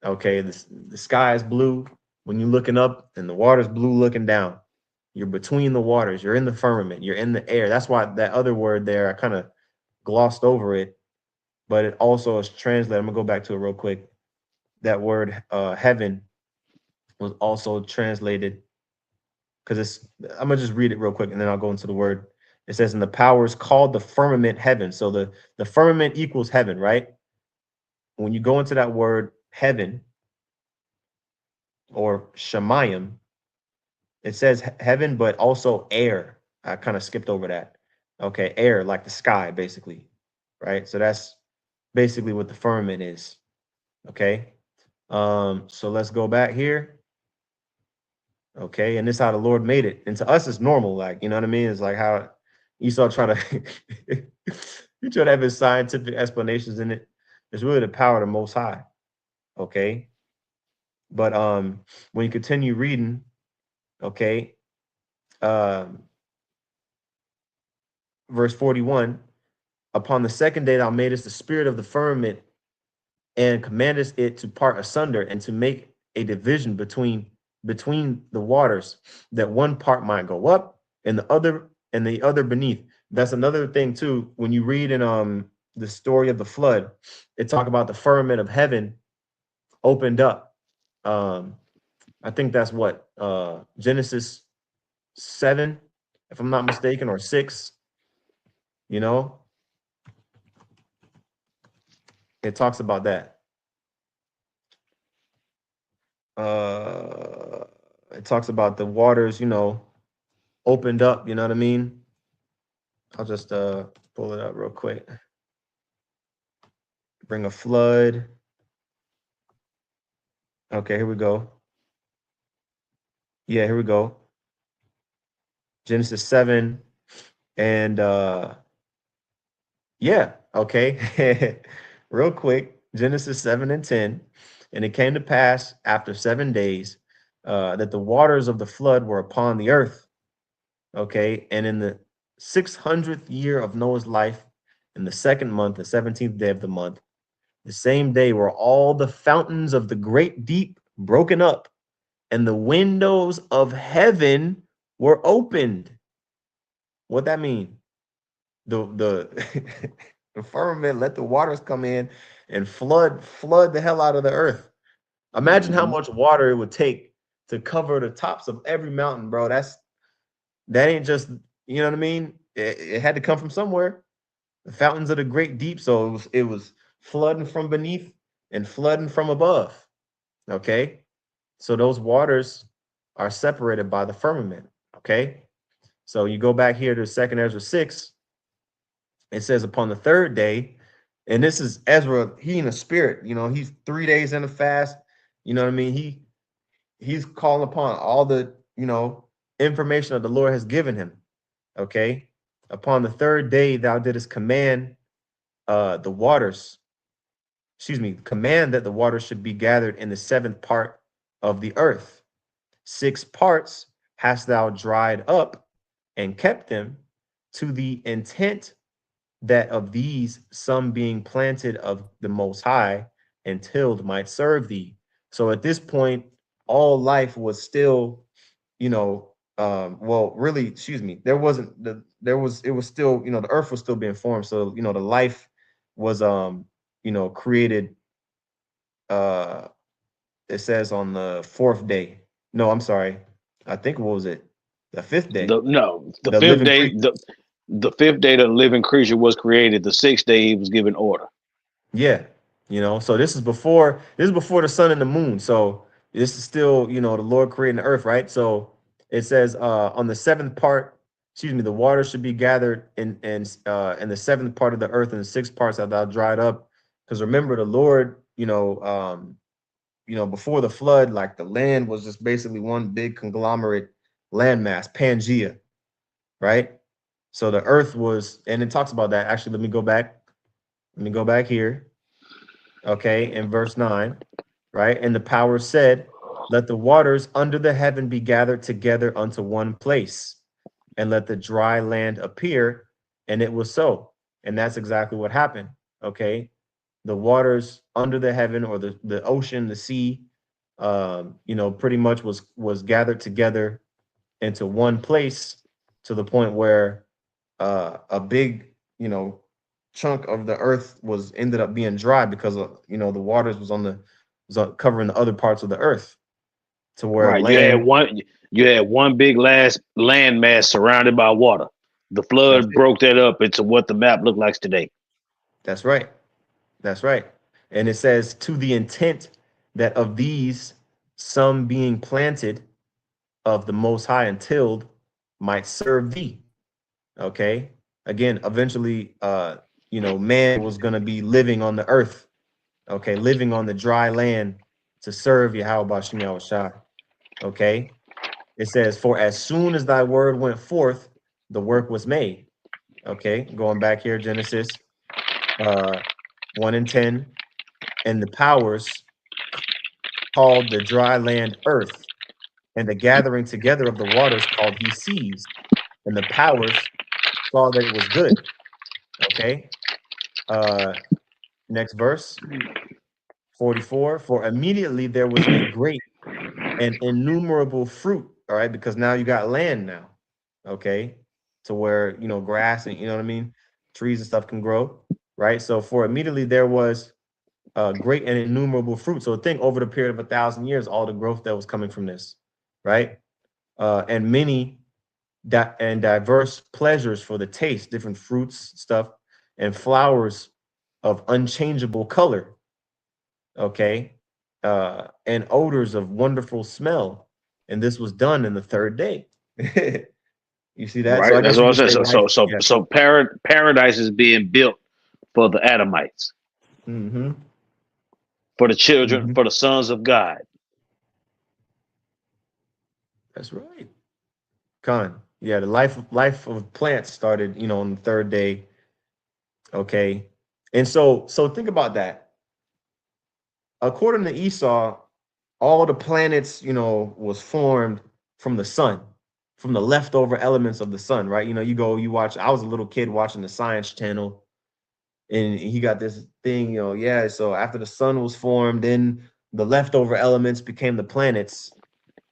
okay, the sky is blue when you're looking up and the water's blue looking down. You're between the waters, you're in the firmament, you're in the air. That's why that other word there, I kind of glossed over it, but it also is translated. I'm gonna go back to it real quick. That word heaven was also translated, because I'm gonna just read it real quick and then I'll go into the word. It says, and the powers called the firmament heaven. So the firmament equals heaven, right? When you go into that word heaven or Shemayim, it says heaven, but also air. I kind of skipped over that. Okay, air, like the sky, basically, right? So that's basically what the firmament is. Okay. So let's go back here. Okay, and this is how the Lord made it. And to us, it's normal, like, you know what I mean? It's like how Esau try to you try to have his scientific explanations in it. It's really the power of the Most High. Okay, but when you continue reading, okay, um, verse 41, upon the second day thou madest the spirit of the firmament and commandest it to part asunder and to make a division between between the waters, that one part might go up and the other beneath. That's another thing too. When you read in the story of the flood, it talk about the firmament of heaven opened up. Um, I think that's what Genesis 7, if I'm not mistaken, or 6, you know, it talks about that. Uh, it talks about the waters, opened up, you know what I mean? I'll just pull it up real quick. Bring a flood. Okay, here we go. Yeah, here we go. Genesis 7 and yeah, okay. Real quick, Genesis 7 and 10. And it came to pass after 7 days that the waters of the flood were upon the earth. Okay. And in the 600th year of Noah's life, in the second month, the 17th day of the month, the same day were all the fountains of the great deep broken up, and the windows of heaven were opened. What that mean? The the firmament let the waters come in and flood the hell out of the earth. Imagine how Hmm. much water it would take to cover the tops of every mountain, bro. That ain't just, you know what I mean? It had to come from somewhere. The fountains of the great deep. So it was flooding from beneath and flooding from above. Okay. So those waters are separated by the firmament. Okay. So you go back here to Second Ezra 6. It says upon the third day, and this is Ezra, he in a spirit, he's 3 days in a fast. You know what I mean? He's calling upon all the, information that the Lord has given him. Okay. Upon the third day, thou didst command the waters, excuse me, command that the waters should be gathered in the seventh part of the earth. 6 parts hast thou dried up and kept them to the intent that of these some being planted of the Most High and tilled might serve thee. So at this point, all life was still, well, really, excuse me, there wasn't the there was it was still, the earth was still being formed. So, the life was created. Uh, it says on the fourth day. No, I'm sorry. I think what was it? The fifth day. The no, the The fifth living day, creature. the fifth day the living creature was created. The sixth day he was given order. Yeah, so this is before the sun and the moon. So this is still, the Lord creating the earth, right? So it says on the seventh part, excuse me, the water should be gathered in the seventh part of the earth, and the 6 parts that thou dried up. Because remember, the Lord, before the flood, like the land was just basically one big conglomerate landmass, Pangea, right? So the earth was, and it talks about that. Actually, let me go back. Let me go back here. Okay, in verse 9, right? And the power said, let the waters under the heaven be gathered together unto one place, and let the dry land appear. And it was so. And that's exactly what happened. Okay. The waters under the heaven, or the ocean, the sea, pretty much was gathered together into one place, to the point where a big, chunk of the earth was ended up being dry, because of, the waters was covering the other parts of the earth, to where Right. land. You had one big last landmass surrounded by water. The That's flood it. broke that up into what the map looked like today. That's right. That's right. And it says, to the intent that of these some being planted of the Most High and tilled might serve thee. Okay. Again, eventually, man was going to be living on the earth. Okay. Living on the dry land to serve Yahweh Bashim Yahushua. Okay. It says, for as soon as thy word went forth, the work was made. Okay. Going back here, Genesis 1 and 10. And the powers called the dry land earth, and the gathering together of the waters called he seas. And the powers saw that it was good. Okay. Uh, Next verse, 44. For immediately there was a great and innumerable fruit. All right, because now you got land now. Okay, to where grass and you know what I mean, trees and stuff can grow. Right. So for immediately there was great and innumerable fruit. So think over the period of 1,000 years, all the growth that was coming from this, right? And many and diverse pleasures for the taste, different fruits, stuff, and flowers of unchangeable color, okay, and odors of wonderful smell. And this was done in the third day. You see that? So Right. I That's guess you what I could said. say So life. so so Yeah. so paradise is being built for the Adamites, Mm-hmm. for the children, Mm-hmm. for the sons of God. That's right. Con. Yeah, the life of plants started, on the third day. Okay. And so think about that. According to Esau, all the planets, was formed from the sun, from the leftover elements of the sun, right? You watch, I was a little kid watching the Science Channel, and he got this thing, yeah. So after the sun was formed, then the leftover elements became the planets.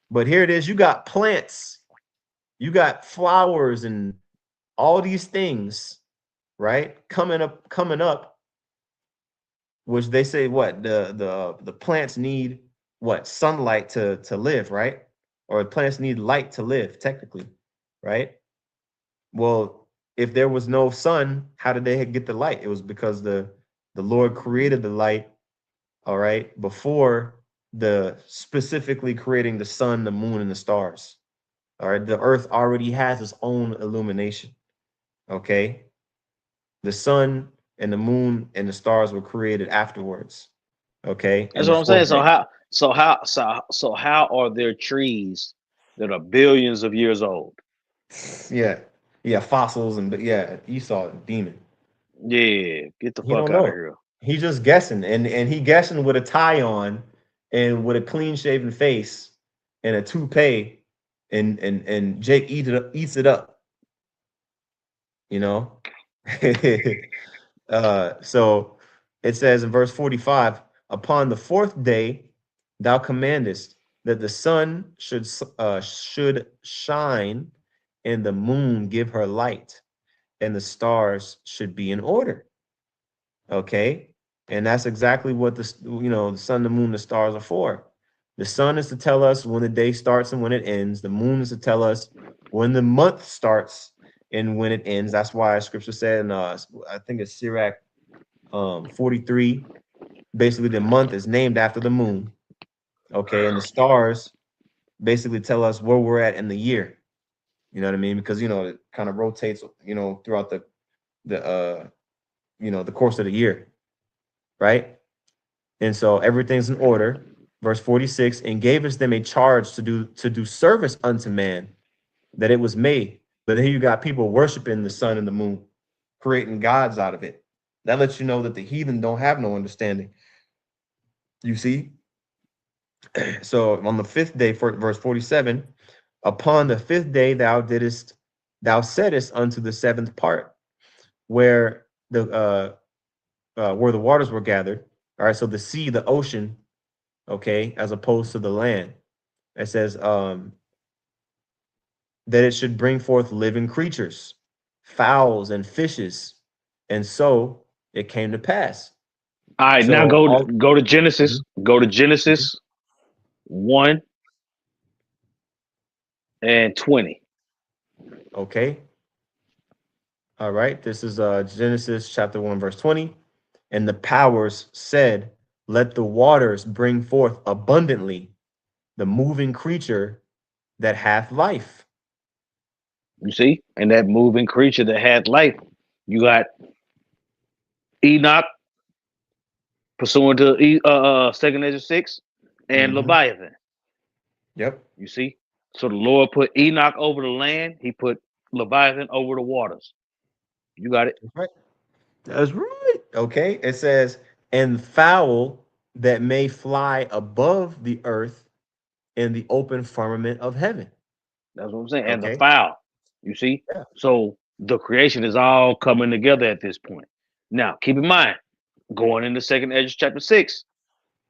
But here it is, you got plants, you got flowers and all these things, right? Coming up, which they say what the plants need what sunlight to live, right? Or plants need light to live, technically, right? Well, if there was no sun, how did they get the light? It was because the Lord created the light, all right, before the specifically creating the sun, the moon, and the stars. All right, the earth already has its own illumination. Okay, the sun and the moon and the stars were created afterwards. Okay, in That's the what I'm saying. fourth So day. how are there trees that are billions of years old? Yeah, yeah, fossils and yeah, Esau, demon. Yeah, get the He fuck don't out of know. here. He's just guessing, and he guessing with a tie on, and with a clean shaven face, and a toupee, and Jake eats it up. You know. So it says in verse 45, upon the fourth day, thou commandest that the sun should shine, and the moon give her light, and the stars should be in order. Okay. And that's exactly what the sun, the moon, the stars are for. The sun is to tell us when the day starts and when it ends. The moon is to tell us when the month starts and when it ends. That's why scripture said in I think it's Sirach 43, basically the month is named after the moon. Okay. And the stars basically tell us where we're at in the year. You know what I mean? Because it kind of rotates, throughout the course of the year, right? And so everything's in order. Verse 46, and gave us them a charge to do service unto man, that it was made. But here you got people worshiping the sun and the moon, creating gods out of it. That lets you know that the heathen don't have no understanding. You see? So on the fifth day, for verse 47, upon the fifth day thou settest unto the seventh part, where the waters were gathered. All right, so the sea, the ocean, okay, as opposed to the land. It says that it should bring forth living creatures, fowls and fishes, and so it came to pass. All right, now So all go to Genesis. Mhm, Go to mhm. Genesis 1 and 20. Okay, all right. This is Genesis chapter 1, verse 20. And the powers said, let the waters bring forth abundantly the moving creature that hath life. You see, and that moving creature that had life. You got Enoch, pursuant to Second Ezra 6, and Hmm. Leviathan. Yep. You see, so the Lord put Enoch over the land. He put Leviathan over the waters. You got it. That's right. That's right. Okay. It says, and fowl that may fly above the earth in the open firmament of heaven. That's what I'm saying. And the Okay. fowl. You see, Yeah. so the creation is all coming together at this point. Now, keep in mind, going into Second Ezra chapter 6,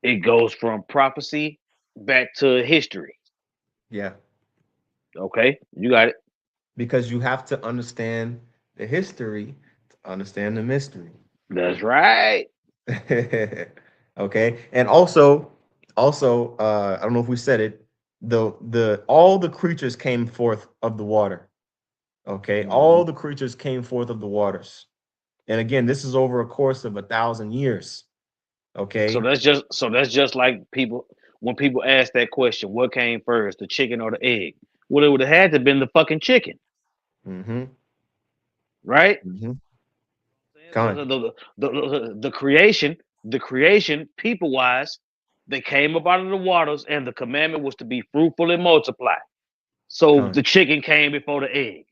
it goes from prophecy. back to history. Yeah, Okay, you got it. because you have to understand the history to understand the mystery. That's right. Okay, and also, I don't know if we said it. The all the creatures came forth of the water. Okay, Mhm. all the creatures came forth of the waters. And again, this is over a course of 1,000 years. Okay. So that's just like people when people ask that question, what came first, the chicken or the egg? Well, it would have had to been the fucking chicken, Mm-hmm. right? Mm-hmm. Con. The creation, people wise, they came up out of the waters, and the commandment was to be fruitful and multiply. So Con. the chicken came before the egg.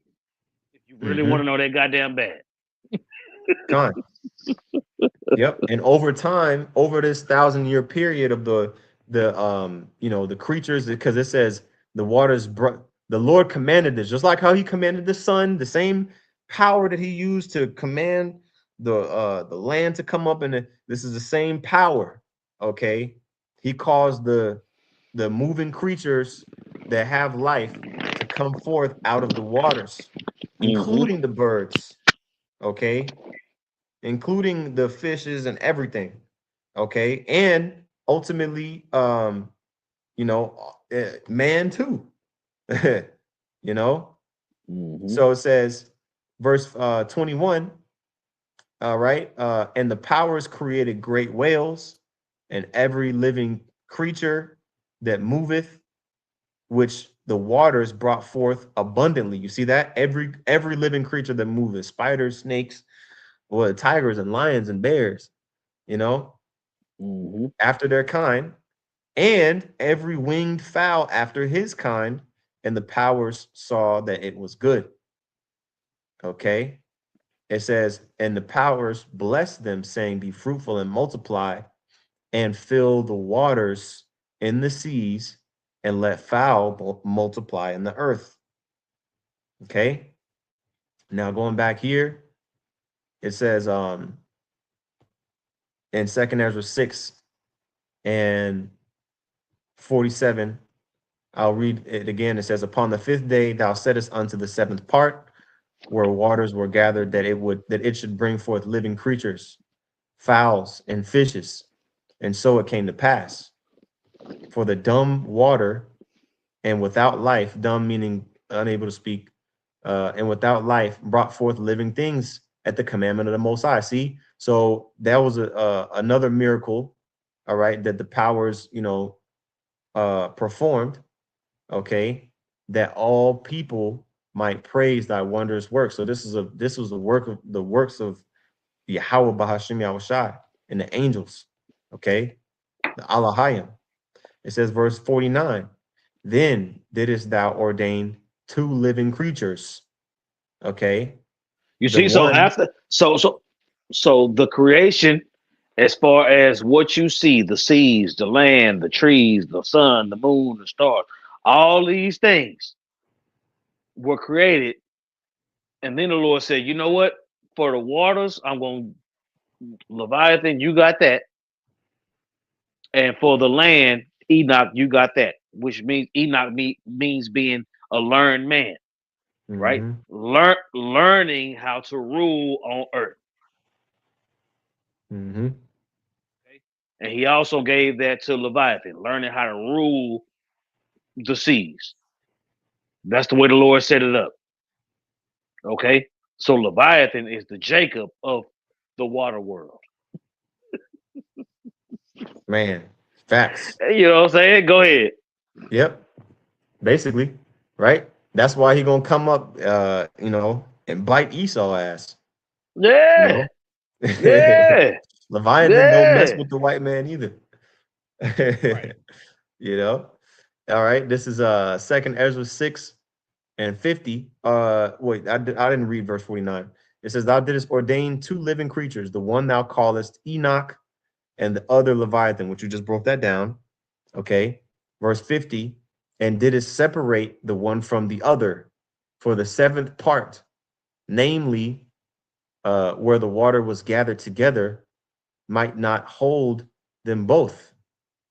If you really want Mm-hmm. to know that goddamn bad. Con. Yep. And over time, over this 1,000 year period of the creatures, because it says the waters brought the Lord commanded this, just like how he commanded the sun, the same power that he used to command the land to come up, and this is the same power. Okay. He caused the moving creatures that have life to come forth out of the waters, Mm-hmm. including the birds. Okay, including the fishes and everything. Okay, and ultimately, man too. you know. Mm-hmm. So it says, verse 21. All right, and the powers created great whales and every living creature that moveth, which the waters brought forth abundantly. You see that every living creature that moveth, spiders, snakes, well, tigers and lions and bears. You know, Mm-hmm. after their kind, and every winged fowl after his kind, and the powers saw that it was good. Okay. It says, and the powers blessed them, saying, be fruitful and multiply, and fill the waters in the seas, and let fowl multiply in the earth. Okay. Now going back here, it says in Second Ezra 6 and 47, I'll read it again. It says, upon the fifth day thou settest unto the seventh part, where waters were gathered, that it should bring forth living creatures, fowls, and fishes. And so it came to pass. For the dumb water and without life, dumb meaning unable to speak, and without life brought forth living things at the commandment of the Most High. See, so that was another miracle, all right, that the powers, performed, okay, that all people might praise thy wondrous work. So this was the works of Yahweh Bahashim Yahushai and the angels, okay, the Allahayim. It says verse 49, then didst thou ordain two living creatures, okay, You the see, so one, after so the creation, as far as what you see, the seas, the land, the trees, the sun, the moon, the stars, all these things were created. And then the Lord said, you know what? For the waters, I'm going Leviathan, you got that. And for the land, Enoch, you got that. Which means means being a learned man, right? mhm, Learning how to rule on earth. mhm, Okay? And he also gave that to Leviathan, learning how to rule the seas. That's the way the Lord set it up. Okay. So Leviathan is the Jacob of the water world. man, facts. You know what I'm saying? Go ahead. Yep, basically, right? That's why he gonna come up, and bite Esau ass. You Yeah. know, Yeah. Leviathan don't mess Yeah. with the white man either. Right. you know. All right, this is Second Ezra 6 and 50. Wait, I didn't read verse 49. It says, thou didst ordain two living creatures, the one thou callest Enoch, and the other Leviathan, which you just broke that down. Okay. Verse 50, and didst separate the one from the other for the seventh part, namely, where the water was gathered together, might not hold them both.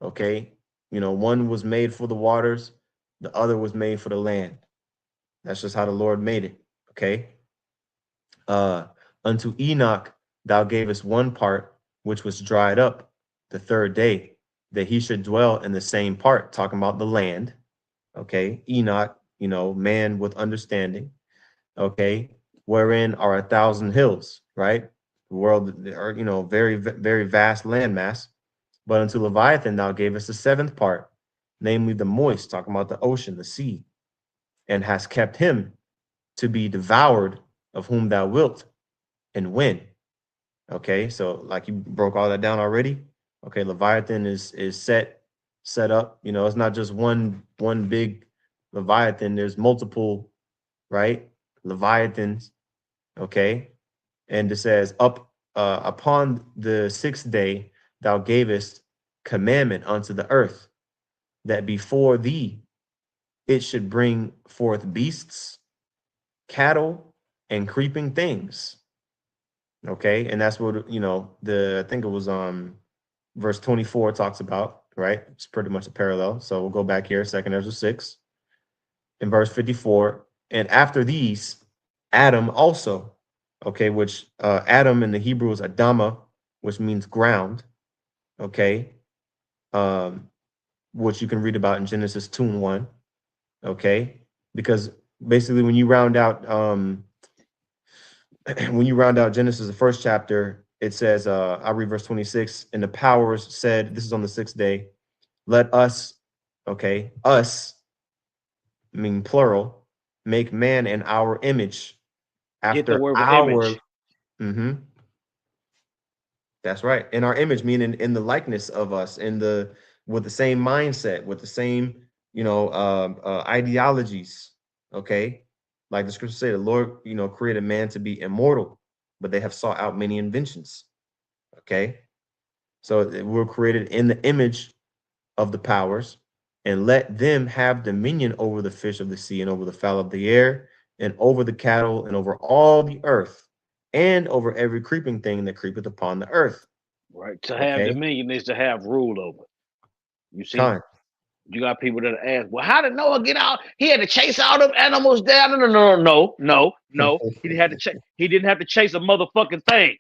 Okay. one was made for the waters, the other was made for the land. That's just how the Lord made it. Okay. Uh, Unto Enoch thou gavest one part which was dried up the third day, that he should dwell in the same part, talking about the land. Okay. Enoch, man with understanding. Okay. Wherein are 1,000 hills, right? The world, are, very, very vast landmass. But unto Leviathan thou gavest the seventh part, namely the moist, talking about the ocean, the sea, and hast kept him to be devoured of whom thou wilt and when. Okay, so like you broke all that down already. Okay, Leviathan is set up. It's not just one big Leviathan. There's multiple, right? Leviathans. Okay, and it says up upon the sixth day thou gavest commandment unto the earth that before thee it should bring forth beasts, cattle, and creeping things. Okay, and that's what I think it was verse 24 talks about, right? It's pretty much a parallel. So we'll go back here, second Ezra 6, in verse 54. And after these, Adam also, okay, which Adam in the Hebrew is Adama, which means ground, okay, which you can read about in Genesis 2 and 1, okay, because basically when you round out Genesis, the first chapter, it says, I'll read verse 26, and the powers said, this is on the sixth day, let us, okay, us, mean plural, make man in our image, Get the after word with our, image. mm-hmm, that's right, in our image, meaning in the likeness of us, with the same mindset, with the same, ideologies, okay? Like the scriptures say, the Lord, created man to be immortal, but they have sought out many inventions. Okay. So we're created in the image of the powers, and let them have dominion over the fish of the sea and over the fowl of the air and over the cattle and over all the earth and over every creeping thing that creepeth upon the earth. Right. To have Okay. dominion is to have rule over. You see? Con. You got people that ask, well, how did Noah get out? He had to chase all them animals down. No. He didn't have to chase. He didn't have to chase a motherfucking thing.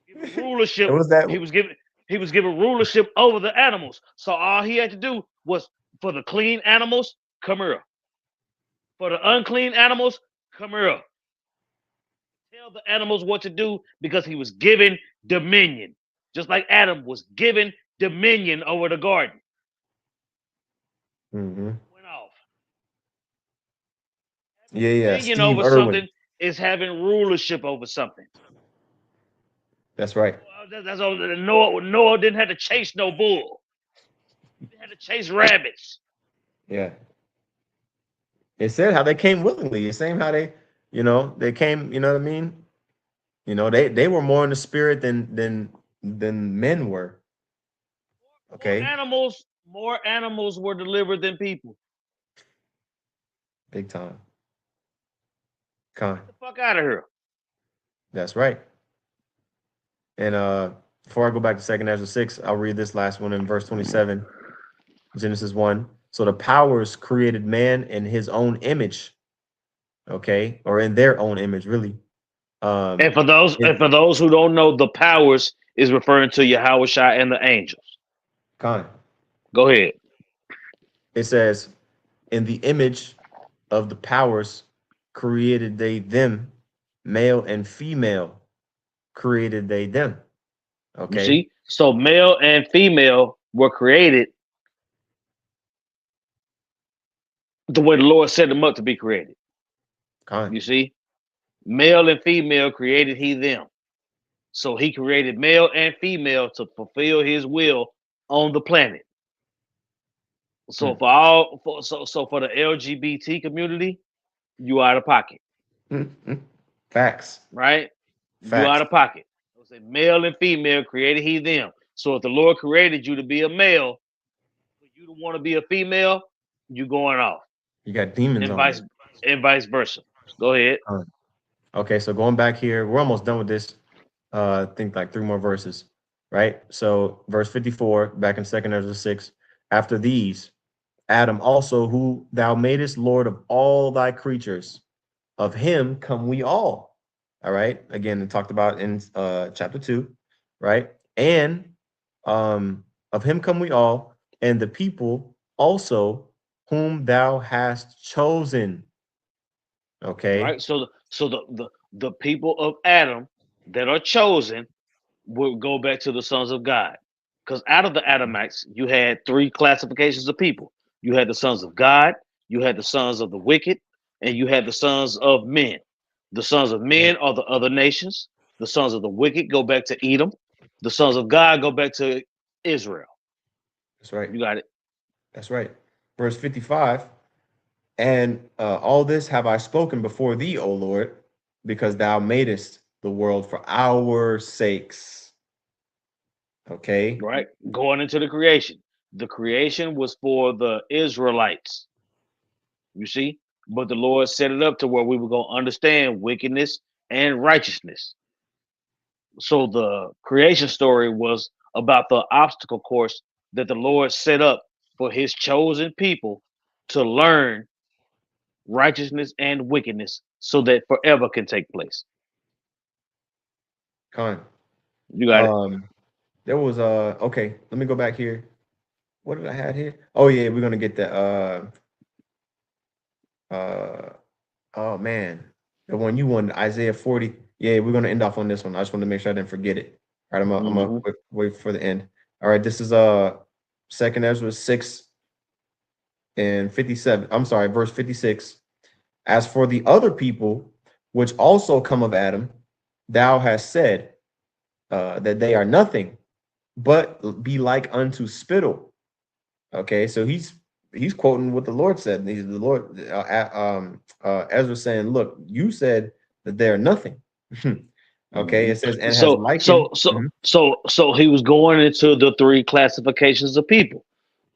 Given It rulership. was that. He was given. He was given rulership over the animals. So all he had to do was, for the clean animals, come here. For the unclean animals, come here. Tell the animals what to do because he was given dominion, just like Adam was given dominion over the garden. Mm-hmm. Went off. Yeah, yeah. Dominion Steve over Irwin. something is having rulership over something. That's right. That's all. Noah didn't have to chase no bull. He didn't have to chase rabbits. Yeah. It said how they came willingly. It's saying how they came, you know what I mean? They were more in the spirit than men were. Okay. More animals were delivered than people. Big time. Con. Get the fuck out of here. That's right. And before I go back to second Ezra 6, I'll read this last one in verse 27, Genesis 1. So the powers created man in his own image, okay, or in their own image, really. And Um, for those it, and for those who don't know, the powers is referring to Yahweh Shai and the angels. Con. Go ahead. It says, in the image of the powers created they them, male and female created they them. You Okay. see? So male and female were created the way the Lord set them up to be created. Con. You see? Male and female created he them. So he created male and female to fulfill his will on the planet. So Hmm. for all so for the LGBT community, you out of pocket, Facts. right? You Facts. out of pocket. Say male and female created he them. So if the Lord created you to be a male, for you to want to be a female, you going off. You got demons And on you. vice versa. Go ahead. Okay, so going back here, we're almost done with this. I think like three more verses. right? So verse 54, back in second Ezra 6, after these, Adam also, who thou madest Lord of all thy creatures, of him come we all. All right. Again, it talked about in chapter 2, right? And of him come we all, and the people also whom thou hast chosen. Okay. Right. So the people of Adam that are chosen will go back to the sons of God. Because out of the Adamites, you had three classifications of people. You had the sons of God, you had the sons of the wicked, and you had the sons of men. The sons of men are the other nations. The sons of the wicked go back to Edom. The sons of God go back to Israel. That's right. You got it. That's right. Verse 55. And all this have I spoken before thee, O Lord, because thou madest the world for our sakes. Okay. Right? Going into the creation. The creation was for the Israelites. You see? But the Lord set it up to where we were going to understand wickedness and righteousness. So the creation story was about the obstacle course that the Lord set up for his chosen people to learn righteousness and wickedness so that forever can take place. Con. You got it. Um, there was okay, let me go back here. What did I have here? Oh yeah, we're gonna get the uh oh man. The one you wanted, Isaiah 40. Yeah, we're gonna end off on this one. I just want to make sure I didn't forget it. All right, I'm gonna Hmm. wait for the end. All right, this is second Ezra 6 and 57. I'm sorry, verse 56. As for the other people which also come of Adam, thou hast said that they are nothing, but be like unto spittle. Okay, so he's quoting what the Lord said. He's the Lord. Ezra saying, "Look, you said that they are nothing." Okay, Hmm. it says, "And has So, likened." so, so, Mhm. so, so he was going into the three classifications of people.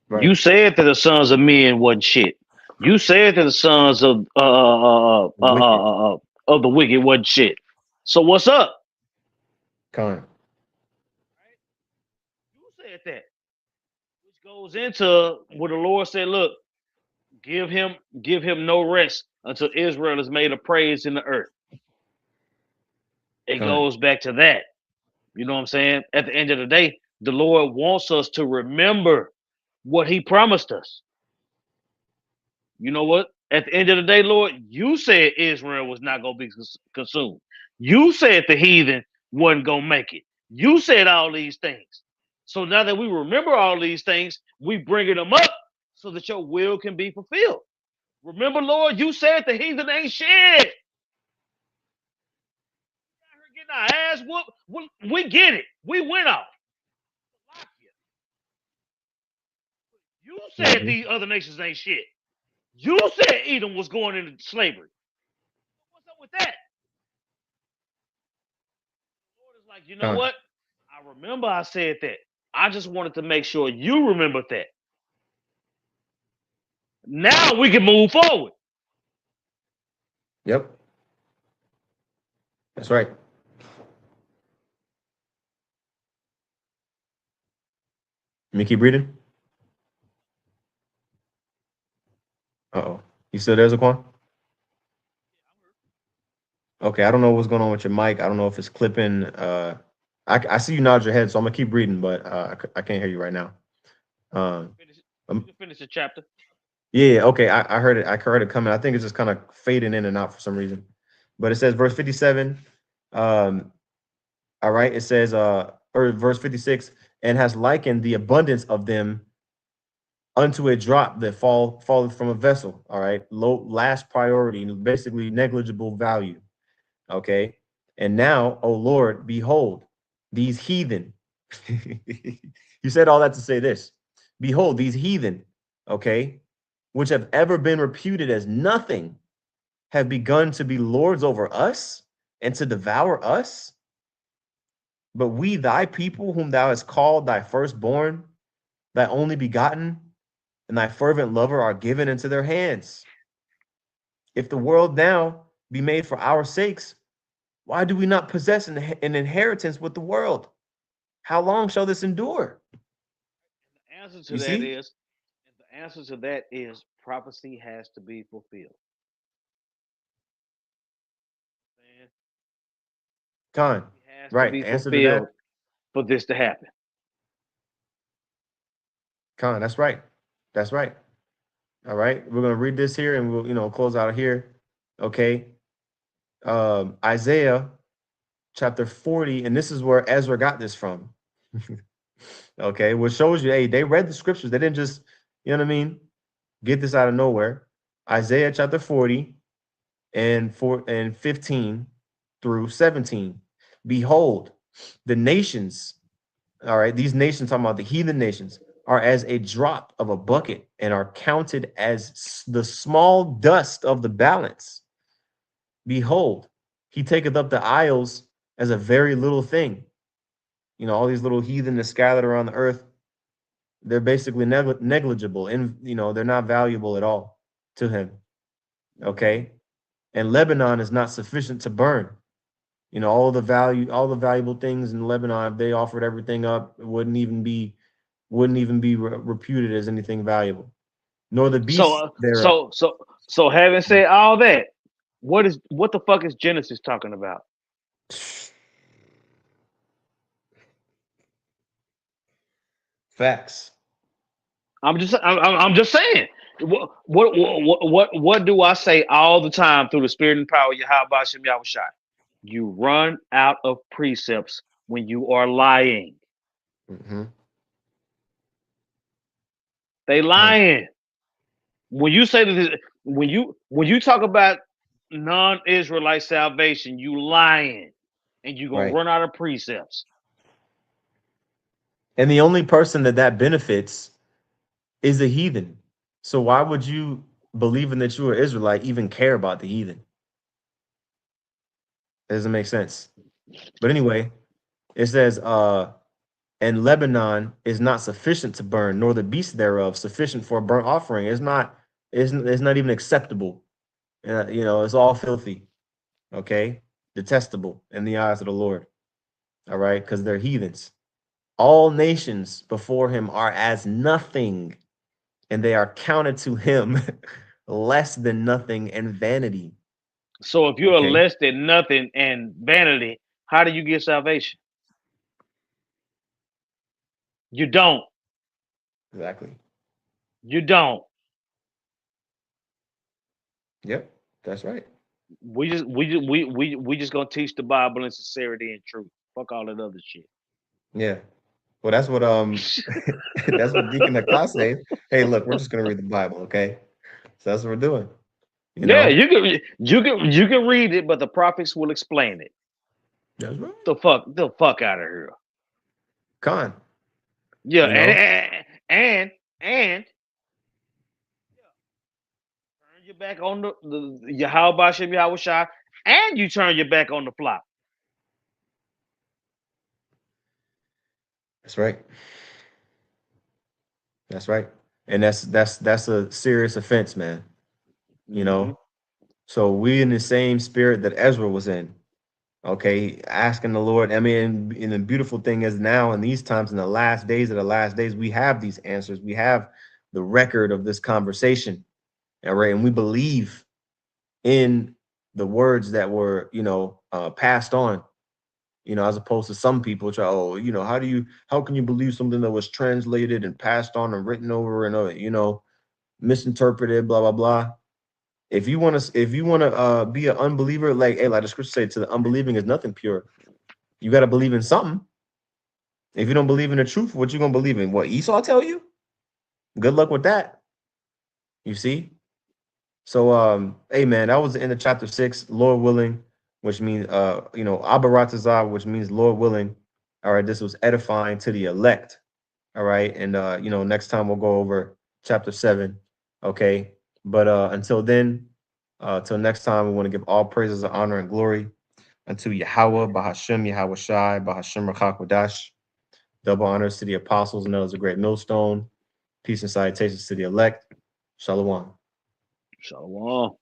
Right. You said that the sons of men wasn't shit. You said that the sons Wicked. of the wicked wasn't shit. So what's up? Con. You said that, which goes into what the Lord said. Look, give him, give him no rest until Israel is made a praise in the earth. It Con. goes back to that. You know what I'm saying? At the end of the day, the Lord wants us to remember what He promised us. You know what? At the end of the day, Lord, you said Israel was not going to be consumed. You said the heathen wasn't going to make it. You said all these things. So now that we remember all these things, we bringing them up so that your will can be fulfilled. Remember, Lord, you said the heathen ain't shit. Getting our ass whooped. We get it. We went off. You said Mhm. these other nations ain't shit. You said Edom was going into slavery. What's up with that? Lord is like, you know Con. what? I remember I said that. I just wanted to make sure you remembered that. Now we can move forward. Yep. That's right. Let me keep reading. Uh-oh. You still there, Zaquan? Okay, I don't know what's going on with your mic. I don't know if it's clipping. I see you nod your head, so I'm gonna keep reading, but I can't hear you right now. Um, Finish, you um, can finish the chapter. yeah, okay, I heard it. I heard it coming. I think it's just kind of fading in and out for some reason. But it says verse 57. Um, all right, it says or verse 56, and has likened the abundance of them unto a drop that falleth from a vessel. All right, low last priority, basically negligible value. Okay. And now, O Lord, behold, these heathen. You said all that to say this. Behold, these heathen, okay, which have ever been reputed as nothing, have begun to be lords over us and to devour us. But we, thy people, whom thou hast called thy firstborn, thy only begotten, and thy fervent lover are given into their hands. If the world now be made for our sakes, why do we not possess an inheritance with the world? How long shall this endure? The answer to You that see? is, the answer to that is prophecy has to be fulfilled. Man, Con. it has to Right. be Answer to fulfilled that. for this to happen. Con. That's right. That's right. All right. We're gonna read this here and we'll, close out here. Okay. Isaiah chapter 40, and this is where Ezra got this from. Okay, which shows you, hey, they read the scriptures. They didn't just, you know what I mean, get this out of nowhere. Isaiah chapter 40 and 15 through 17. Behold, the nations, all right, these nations talking about the heathen nations, are as a drop of a bucket and are counted as the small dust of the balance. Behold, he taketh up the isles as a very little thing. All these little heathen that scattered around the earth, they're basically negligible, and they're not valuable at all to him. Okay, and Lebanon is not sufficient to burn. All the valuable things in Lebanon, if they offered everything up, it wouldn't even be reputed as anything valuable, nor the So, beasts thereof. having said all that, what the fuck is Genesis talking about? Facts. I'm just saying. What do I say all the time through the spirit and power of Yahweh Shem Yahushai? You run out of precepts when you are lying. Mm-hmm. They lying. When you say that, when you talk about non-Israelite salvation, you lying, and you gonna Right. run out of precepts. And the only person that benefits is a heathen. So why would you, believing that you are Israelite, even care about the heathen? It doesn't make sense. But anyway, it says, and Lebanon is not sufficient to burn, nor the beast thereof sufficient for a burnt offering. It's not even acceptable. It's all filthy, okay? Detestable in the eyes of the Lord. All right, because they're heathens. All nations before him are as nothing, and they are counted to him less than nothing and vanity. So if you're Okay, less than nothing and vanity, how do you get salvation? You don't. exactly. You don't. Yep, that's right. We just gonna teach the Bible in sincerity and truth. Fuck all that other shit. Yeah. Well, that's what that's what Deacon Nakas says. Hey, look, we're just gonna read the Bible, okay? So that's what we're doing. You Yeah, know, you can read it, but the prophets will explain it. that's right. The fuck out of here. Con, Yeah, you know, and turn your back on the Yahweh Shem Yahushai, and you turn your back on the flock. that's right. That's right. And that's a serious offense, man. You Mm-hmm. know. So we in the same spirit that Ezra was in. Okay, asking the Lord. I mean, and the beautiful thing is now in these times, in the last days of the last days, we have these answers. We have the record of this conversation. All right, and we believe in the words that were, passed on, as opposed to some people try, oh, how can you believe something that was translated and passed on and written over and, misinterpreted, blah, blah, blah. If you want to be an unbeliever, like the scripture say, to the unbelieving is nothing pure. You got to believe in something. If you don't believe in the truth, what you going to believe in? What Esau tell you? Good luck with that. You see? So, hey man, that was the end of chapter 6, Lord willing, which means Abaratazah, which means Lord willing. All right, this was edifying to the elect. All right, and next time we'll go over chapter 7. Okay, but until then, till next time, we want to give all praises, honor, and glory unto Yahweh, Bahashem, Yahweh Shai, Bahashem Rakakwadash. Double honors to the apostles and those a great millstone. Peace and salutations to the elect. Shalom. Shalom.